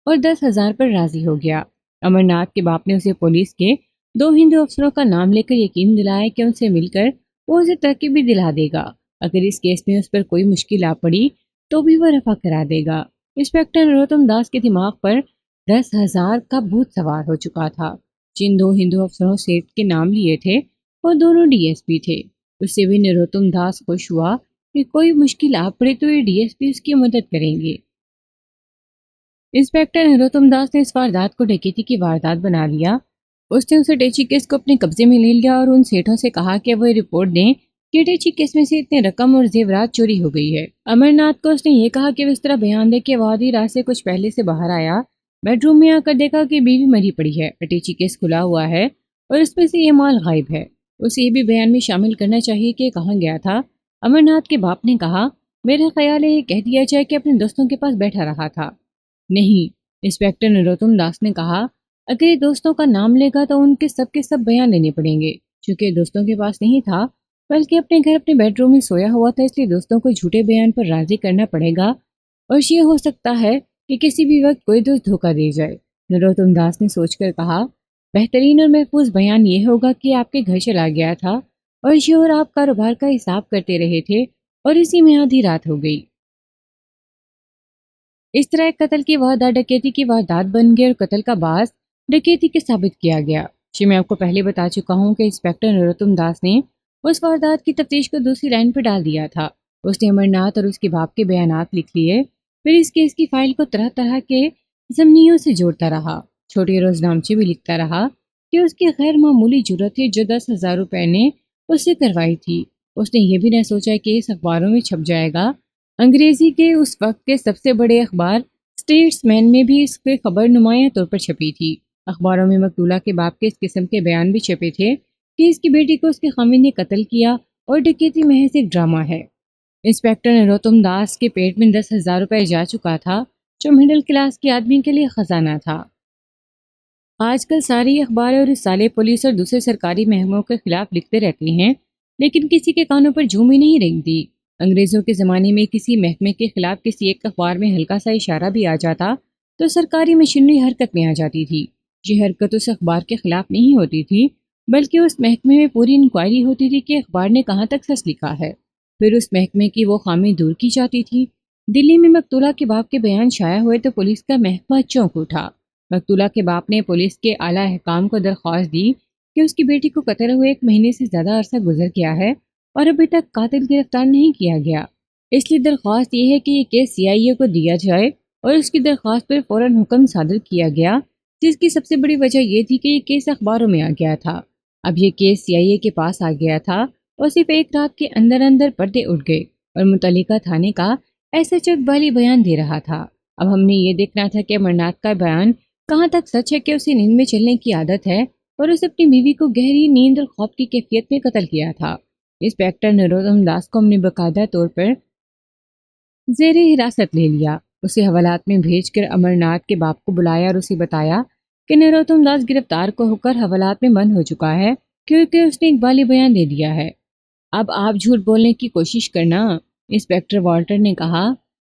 اور 10,000 پر راضی ہو گیا۔ امرناتھ کے باپ نے اسے پولیس کے 2 ہندو افسروں کا نام لے کر یقین دلایا کہ ان سے مل کر وہ اسے ترقی بھی دلا دے گا۔ اگر اس کیس میں اس پر کوئی مشکل آ پڑی تو بھی وہ رفع کرا دے گا۔ انسپیکٹر نروتم داس کے دماغ پر 10,000 کا بھوت سوار ہو چکا تھا۔ جن 2 ہندو افسروں سے کے نام لیے تھے وہ دونوں ڈی ایس پی تھے۔ اس سے بھی نروتم داس خوش ہوا کہ کوئی مشکل آ پڑے تو یہ ڈی ایس پی اس کی مدد کریں گے۔ انسپیکٹر نروتم داس نے اس واردات کو ڈکیتی کی واردات بنا لیا۔ اس نے اسے ٹیچی کیس کو اپنے قبضے میں لے لیا اور ان سیٹھوں سے کہا کہ وہ رپورٹ دیں کہ ٹیچی کیس میں سے اتنے رقم اور زیورات چوری ہو گئی ہے۔ امرناتھ کو اس نے یہ کہا کہ وہ اس طرح بیان دے کہ وہ آدھی رات سے کچھ پہلے سے باہر آیا، بیڈ روم میں آ کر دیکھا کہ بیوی مری پڑی ہے، ٹیچی کیس کھلا ہوا ہے اور اس میں سے یہ مال غائب ہے۔ اسے یہ بھی بیان میں شامل کرنا چاہیے کہ کہاں گیا تھا۔ امرناتھ کے باپ نے کہا، میرا خیال ہے یہ کہہ دیا جائے کہ اپنے دوستوں کے پاس بیٹھا رہا تھا۔ نہیں، انسپیکٹر نروتم داس نے کہا، اگر یہ دوستوں کا نام لے گا تو ان کے سب بیان لینے پڑیں گے۔ چونکہ دوستوں کے پاس نہیں تھا بلکہ اپنے گھر اپنے بیڈ روم میں سویا ہوا تھا، اس لیے دوستوں کو جھوٹے بیان پر راضی کرنا پڑے گا، اور یہ ہو سکتا ہے کہ کسی بھی وقت کوئی دوست دھوکہ دے جائے۔ نروتم داس نے سوچ کر کہا، بہترین اور محفوظ بیان یہ ہوگا کہ آپ کے گھر چلا گیا تھا اور یہ اور آپ کاروبار کا حساب کرتے رہے تھے اور اسی میں آدھی رات ہو گئی۔ اس طرح ایک قتل کی واردات ڈکیتی کی واردات بن گئی اور قتل کا باعث ڈکیتی کے ثابت کیا گیا۔ میں آپ کو پہلے بتا چکا ہوں کہ انسپیکٹر نروتم داس نے اس واردات کی تفتیش کو دوسری لائن پر ڈال دیا تھا۔ اس نے امرناتھ اور اس کے باپ کے بیانات لکھ لیے، پھر اس کیس کی فائل کو طرح طرح کے ضمنیوں سے جوڑتا رہا، چھوٹے روزنامچے بھی لکھتا رہا کہ اس کی غیر معمولی جرت تھی جو 10,000 روپے نے اس سے کروائی تھی۔ اس نے یہ بھی نہ سوچا کہ اس اخباروں میں چھپ جائے گا۔ انگریزی کے اس وقت کے سب سے بڑے اخبار اسٹیٹس مین میں بھی اس کی خبر نمایاں طور پر چھپی تھی۔ اخباروں میں مقتولہ کے باپ کے اس قسم کے بیان بھی چھپے تھے کہ اس کی بیٹی کو اس کے خاوند نے قتل کیا اور ڈکیتی محض ایک ڈرامہ ہے۔ انسپیکٹر نروتم داس کے پیٹ میں 10,000 روپے جا چکا تھا، جو مڈل کلاس کے آدمی کے لیے خزانہ تھا۔ آج کل ساری اخبار اور رسالے پولیس اور دوسرے سرکاری محکموں کے خلاف لکھتے رہتے ہیں، لیکن کسی کے کانوں پر جوں بھی نہیں رینگتی۔ انگریزوں کے زمانے میں کسی محکمے کے خلاف کسی ایک اخبار میں ہلکا سا اشارہ بھی آ جاتا تو سرکاری مشینری حرکت میں آ جاتی تھی۔ یہ حرکت اس اخبار کے خلاف نہیں ہوتی تھی، بلکہ اس محکمے میں پوری انکوائری ہوتی تھی کہ اخبار نے کہاں تک سچ لکھا ہے، پھر اس محکمے کی وہ خامی دور کی جاتی تھی۔ دلی میں مقتولہ کے باپ کے بیان شائع ہوئے تو پولیس کا محکمہ چونک اٹھا۔ مقتولہ کے باپ نے پولیس کے اعلیٰ حکام کو درخواست دی کہ اس کی بیٹی کو قتل ہوئے 1 مہینے سے زیادہ عرصہ گزر گیا ہے اور ابھی تک قاتل گرفتار نہیں کیا گیا، اس لیے درخواست یہ ہے کہ یہ کیس CIA کو دیا جائے، اور اس کی درخواست پر فوراً حکم صادر کیا گیا، جس کی سب سے بڑی وجہ یہ تھی کہ یہ کیس اخباروں میں آ گیا تھا۔ اب یہ کیس CIA کے پاس آ گیا تھا اور صرف ایک رات کے اندر اندر پردے اٹھ گئے اور متعلقہ تھانے کا ایسا چکبالی بیان دے رہا تھا۔ اب ہم نے یہ دیکھنا تھا کہ امرناتھ کا بیان کہاں تک سچ ہے کہ اسے نیند میں چلنے کی عادت ہے اور اسے اپنی بیوی کو گہری نیند اور خواب کی کیفیت میں قتل کیا تھا۔ انسپیکٹر نروتم داس کو ہم نے باقاعدہ طور پر زیر حراست لے لیا، اسے حوالات میں بھیج کر امرناتھ کے باپ کو بلایا اور اسے بتایا کہ نروتم داس گرفتار کو ہو کر حوالات میں بند ہو چکا ہے کیونکہ اس نے اقبالی بیان دے دیا ہے۔ اب آپ جھوٹ بولنے کی کوشش کرنا، انسپیکٹر والٹر نے کہا۔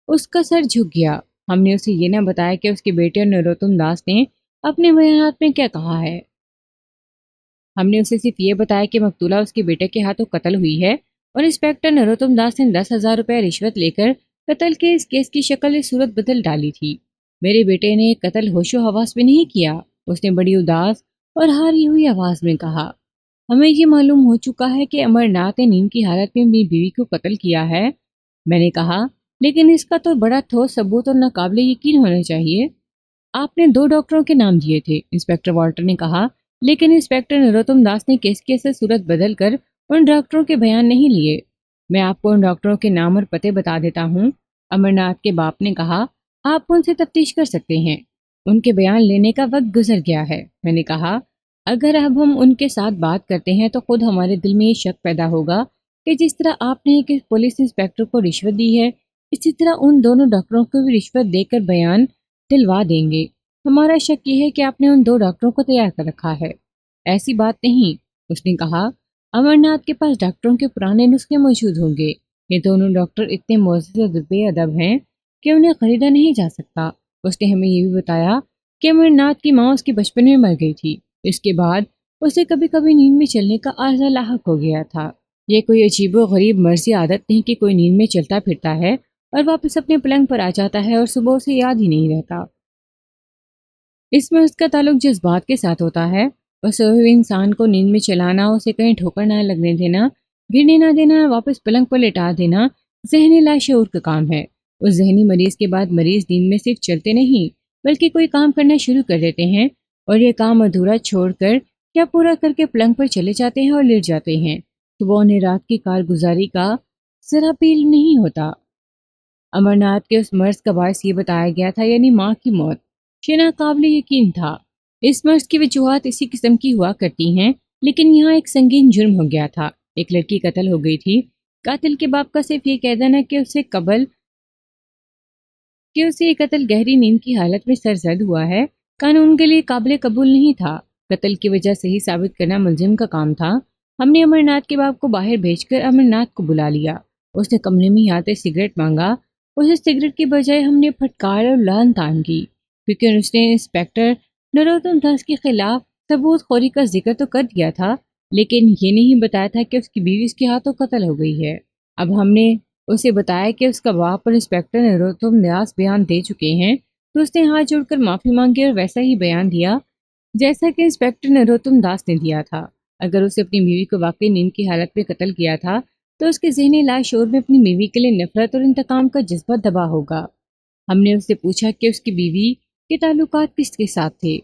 اس کا سر جھک گیا۔ ہم نے اسے یہ نہ بتایا کہ اس کے بیٹے اور نروتم داس نے اپنے بیانات میں کیا کہا ہے۔ ہم نے اسے صرف یہ بتایا کہ مقتولہ اس کے بیٹے کے ہاتھوں قتل ہوئی ہے اور انسپیکٹر نروتم داس نے 10,000 روپے رشوت لے کر قتل کے اس کیس کی شکل صورت بدل ڈالی تھی۔ میرے بیٹے نے قتل ہوش و حواس میں نہیں کیا، اس نے بڑی اداس اور ہاری ہوئی آواز میں کہا۔ ہمیں یہ معلوم ہو چکا ہے کہ امرناتھ نے نیند کی حالت میں اپنی بیوی کو قتل کیا ہے، میں نے کہا، لیکن اس کا تو بڑا ٹھوس ثبوت اور ناقابل یقین ہونا چاہیے۔ آپ نے 2 ڈاکٹروں کے نام دیے تھے، انسپیکٹر والٹر نے کہا، لیکن انسپیکٹر نروتم داس نے کیس کی اصل صورت بدل کر ان ڈاکٹروں کے بیان نہیں لیے۔ میں آپ کو ان ڈاکٹروں کے نام اور پتے بتا دیتا ہوں، امرناتھ کے باپ نے کہا، آپ ان سے تفتیش کر سکتے ہیں، ان کے بیان لینے کا وقت گزر گیا ہے۔ میں نے کہا، اگر اب ہم ان کے ساتھ بات کرتے ہیں تو خود ہمارے دل میں یہ شک پیدا ہوگا کہ جس طرح آپ نے ایک پولیس انسپیکٹر کو رشوت دی ہے، اسی طرح ان دونوں ڈاکٹروں کو بھی رشوت دے کر بیان دلوا دیں گے۔ ہمارا شک یہ ہے کہ آپ نے ان 2 ڈاکٹروں کو تیار کر رکھا ہے۔ ایسی بات نہیں، اس نے کہا، امرناتھ کے پاس ڈاکٹروں کے پرانے نسخے موجود ہوں گے۔ یہ دونوں ڈاکٹر اتنے معزز اور بے ادب ہیں کہ انہیں خریدا نہیں جا سکتا۔ اس نے ہمیں یہ بھی بتایا کہ امرناتھ کی ماں اس کے بچپن میں مر گئی تھی، اس کے بعد اسے کبھی کبھی نیند میں چلنے کا عارضہ لاحق ہو گیا تھا۔ یہ کوئی عجیب و غریب مرضی عادت نہیں کہ کوئی نیند میں چلتا پھرتا ہے اور واپس اپنے پلنگ پر آ جاتا ہے اور صبح اسے یاد ہی نہیں رہتا۔ اس میں اس کا تعلق جذبات کے ساتھ ہوتا ہے، اور سوئے ہوئے انسان کو نیند میں چلانا، اسے کہیں ٹھوکر نہ لگنے دینا، گرنے نہ دینا، واپس پلنگ پر لٹا دینا ذہنی لاشعور کا کام ہے۔ اس ذہنی مریض کے بعد مریض نیند میں صرف چلتے نہیں بلکہ کوئی کام کرنا شروع کر دیتے ہیں، اور یہ کام ادھورا چھوڑ کر یا پورا کر کے پلنگ پر چلے جاتے ہیں اور لیٹ جاتے ہیں۔ صبح انہیں رات کی کارگزاری کا ذرا بھی علم نہیں ہوتا۔ امرناتھ کے اس مرض کا باعث یہ بتایا گیا تھا، یعنی ماں کی موت، یہ ناقابل یقین تھا۔ اس مرض کی وجوہات اسی قسم کی ہوا کرتی ہیں، لیکن یہاں ایک سنگین جرم ہو گیا تھا۔ ایک لڑکی قتل ہو گئی تھی۔ قاتل کے باپ کا صرف یہ کہنا ہے کہ اسے یہ قتل گہری نیند کی حالت میں سرزد ہوا ہے، قانون کے لیے قابل قبول نہیں تھا۔ قتل کی وجہ صحیح ثابت کرنا ملزم کا کام تھا۔ ہم نے امر ناتھ کے باپ کو باہر بھیج کر امر ناتھ کو بلا لیا۔ اس نے کمرے میں آتے سگریٹ مانگا۔ اسے سگریٹ کی بجائے ہم نے پھٹکار اور لان تان کی، کیونکہ اس نے انسپیکٹر نروتم داس کے خلاف ثبوت خوری کا ذکر تو کر دیا تھا، لیکن یہ نہیں بتایا تھا کہ اس کی بیوی اس کے ہاتھوں قتل ہو گئی ہے۔ اب ہم نے اسے بتایا کہ اس کا باپ اور انسپیکٹر نروتم داس بیان دے چکے ہیں، تو اس نے ہاتھ جوڑ کر معافی مانگی اور ویسا ہی بیان دیا جیسا کہ انسپیکٹر نروتم داس نے دیا تھا۔ اگر اسے اپنی بیوی کو واقعی نیند کی حالت میں قتل کیا تھا تو اس کے ذہنی لاشعور میں اپنی بیوی کے لیے نفرت اور انتقام کا جذبہ دبا ہوگا۔ ہم نے اس سے پوچھا کہ اس کی بیوی کے تعلقات کس کے ساتھ تھے۔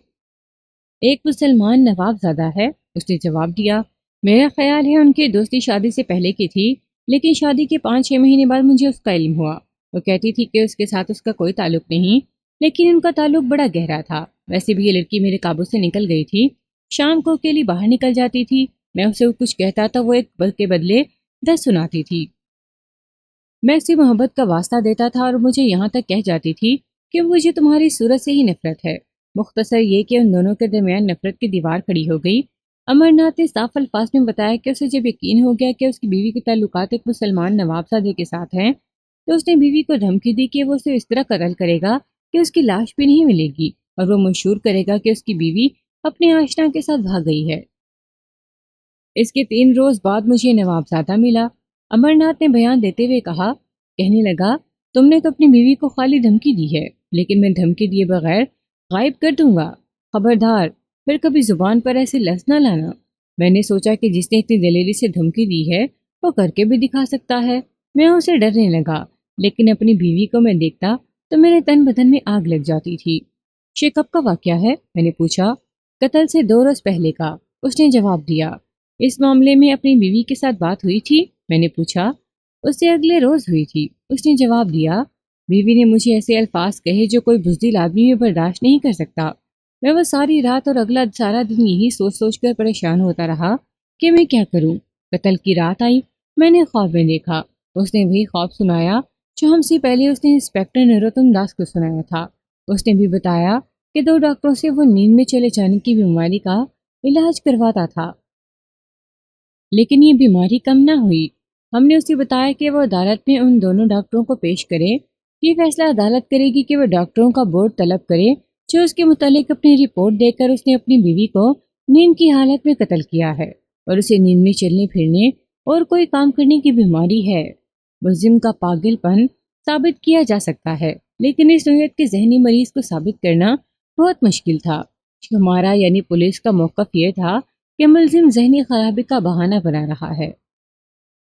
ایک مسلمان نواب زادہ ہے، اس نے جواب دیا۔ میرا خیال ہے ان کی دوستی شادی سے پہلے کی تھی، لیکن شادی کے 5-6 مہینے بعد مجھے اس کا علم ہوا۔ وہ کہتی تھی کہ اس کے ساتھ اس کا کوئی تعلق نہیں، لیکن ان کا تعلق بڑا گہرا تھا۔ ویسے بھی یہ لڑکی میرے قابو سے نکل گئی تھی۔ شام کو اکیلی باہر نکل جاتی تھی، میں اسے کچھ کہتا تو وہ ایک کے بدلے 10 سناتی تھی۔ میں اسے محبت کا واسطہ دیتا تھا اور مجھے یہاں تک کہہ جاتی تھی کہ مجھے تمہاری صورت سے ہی نفرت ہے۔ مختصر یہ کہ ان دونوں کے درمیان نفرت کی دیوار کھڑی ہو گئی۔ امر ناتھ نے صاف الفاظ میں بتایا کہ اسے جب یقین ہو گیا کہ اس کی بیوی کے تعلقات ایک مسلمان نواب زادے کے ساتھ ہیں، تو اس نے بیوی کو دھمکی دی کہ وہ اسے اس طرح قتل کرے گا کہ اس کی لاش بھی نہیں ملے گی، اور وہ مشہور کرے گا کہ اس کی بیوی اپنے آشنا کے ساتھ بھاگ گئی ہے۔ اس کے 3 روز بعد مجھے نواب زادہ ملا۔ امر ناتھ نے بیان دیتے ہوئے کہا، کہنے لگا، تم نے تو اپنی بیوی کو خالی دھمکی دی ہے، لیکن میں دھمکی دیے بغیر غائب کر دوں گا۔ خبردار، پھر کبھی زبان پر ایسے لفظ نہ لانا۔ میں نے سوچا کہ جس نے اتنی دلیری سے دھمکی دی ہے وہ کر کے بھی دکھا سکتا ہے۔ میں اسے ڈرنے لگا، لیکن اپنی بیوی کو میں دیکھتا تو میرے تن بدن میں آگ لگ جاتی تھی۔ یہ کب کا واقعہ ہے؟ میں نے پوچھا۔ قتل سے 2 روز پہلے کا، اس نے جواب دیا۔ اس معاملے میں اپنی بیوی کے ساتھ بات ہوئی تھی؟ میں نے پوچھا۔ اس سے اگلے روز ہوئی تھی، اس نے جواب دیا۔ بیوی نے مجھے ایسے الفاظ کہے جو کوئی بزدل آدمی بھی برداشت نہیں کر سکتا۔ میں وہ ساری رات اور اگلا سارا دن یہی سوچ سوچ کر پریشان ہوتا رہا کہ میں کیا کروں۔ قتل کی رات آئی، میں نے خواب میں دیکھا۔ اس نے وہی خواب سنایا جو ہم سے پہلے اس نے انسپیکٹر نروتم داس کو سنایا تھا۔ اس نے بھی بتایا کہ 2 ڈاکٹروں سے وہ نیند میں چلے جانے کی بیماری کا علاج کرواتا تھا، لیکن یہ بیماری کم نہ ہوئی۔ ہم نے اسے بتایا کہ وہ عدالت میں ان دونوں ڈاکٹروں کو پیش کرے۔ یہ فیصلہ عدالت کرے گی کہ وہ ڈاکٹروں کا بورڈ طلب کرے جو اس کے متعلق اپنی رپورٹ دے کر اس نے اپنی بیوی کو نیند کی حالت میں قتل کیا ہے، اور اسے نیند میں چلنے پھرنے اور کوئی کام کرنے کی بیماری ہے۔ ملزم کا پاگل پن ثابت کیا جا سکتا ہے، لیکن اس نوعیت کے ذہنی مریض کو ثابت کرنا بہت مشکل تھا۔ ہمارا یعنی پولیس کا موقف یہ تھا کہ ملزم ذہنی خرابی کا بہانہ بنا رہا ہے۔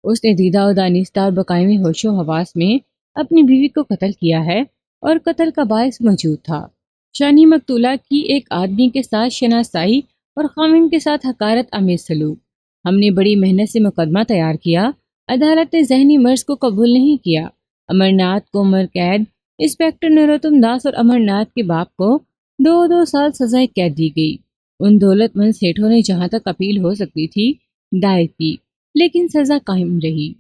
اس نے دیدہ و دانستہ اور بقائمی ہوش و حواس میں اپنی بیوی کو قتل کیا ہے، اور قتل کا باعث موجود تھا۔ شانی مقتولہ کی ایک آدمی کے ساتھ شناسائی اور خامن کے ساتھ حقارت آمیز سلوک۔ ہم نے بڑی محنت سے مقدمہ تیار کیا۔ عدالت نے ذہنی مرض کو قبول نہیں کیا۔ امر ناتھ کو عمر قید، انسپیکٹر نروتم داس اور امر ناتھ کے باپ کو 2 سال سزائے قید دی گئی۔ ان دولت مند سیٹھوں نے جہاں تک اپیل ہو سکتی تھی دائر کی، لیکن سزا قائم رہی۔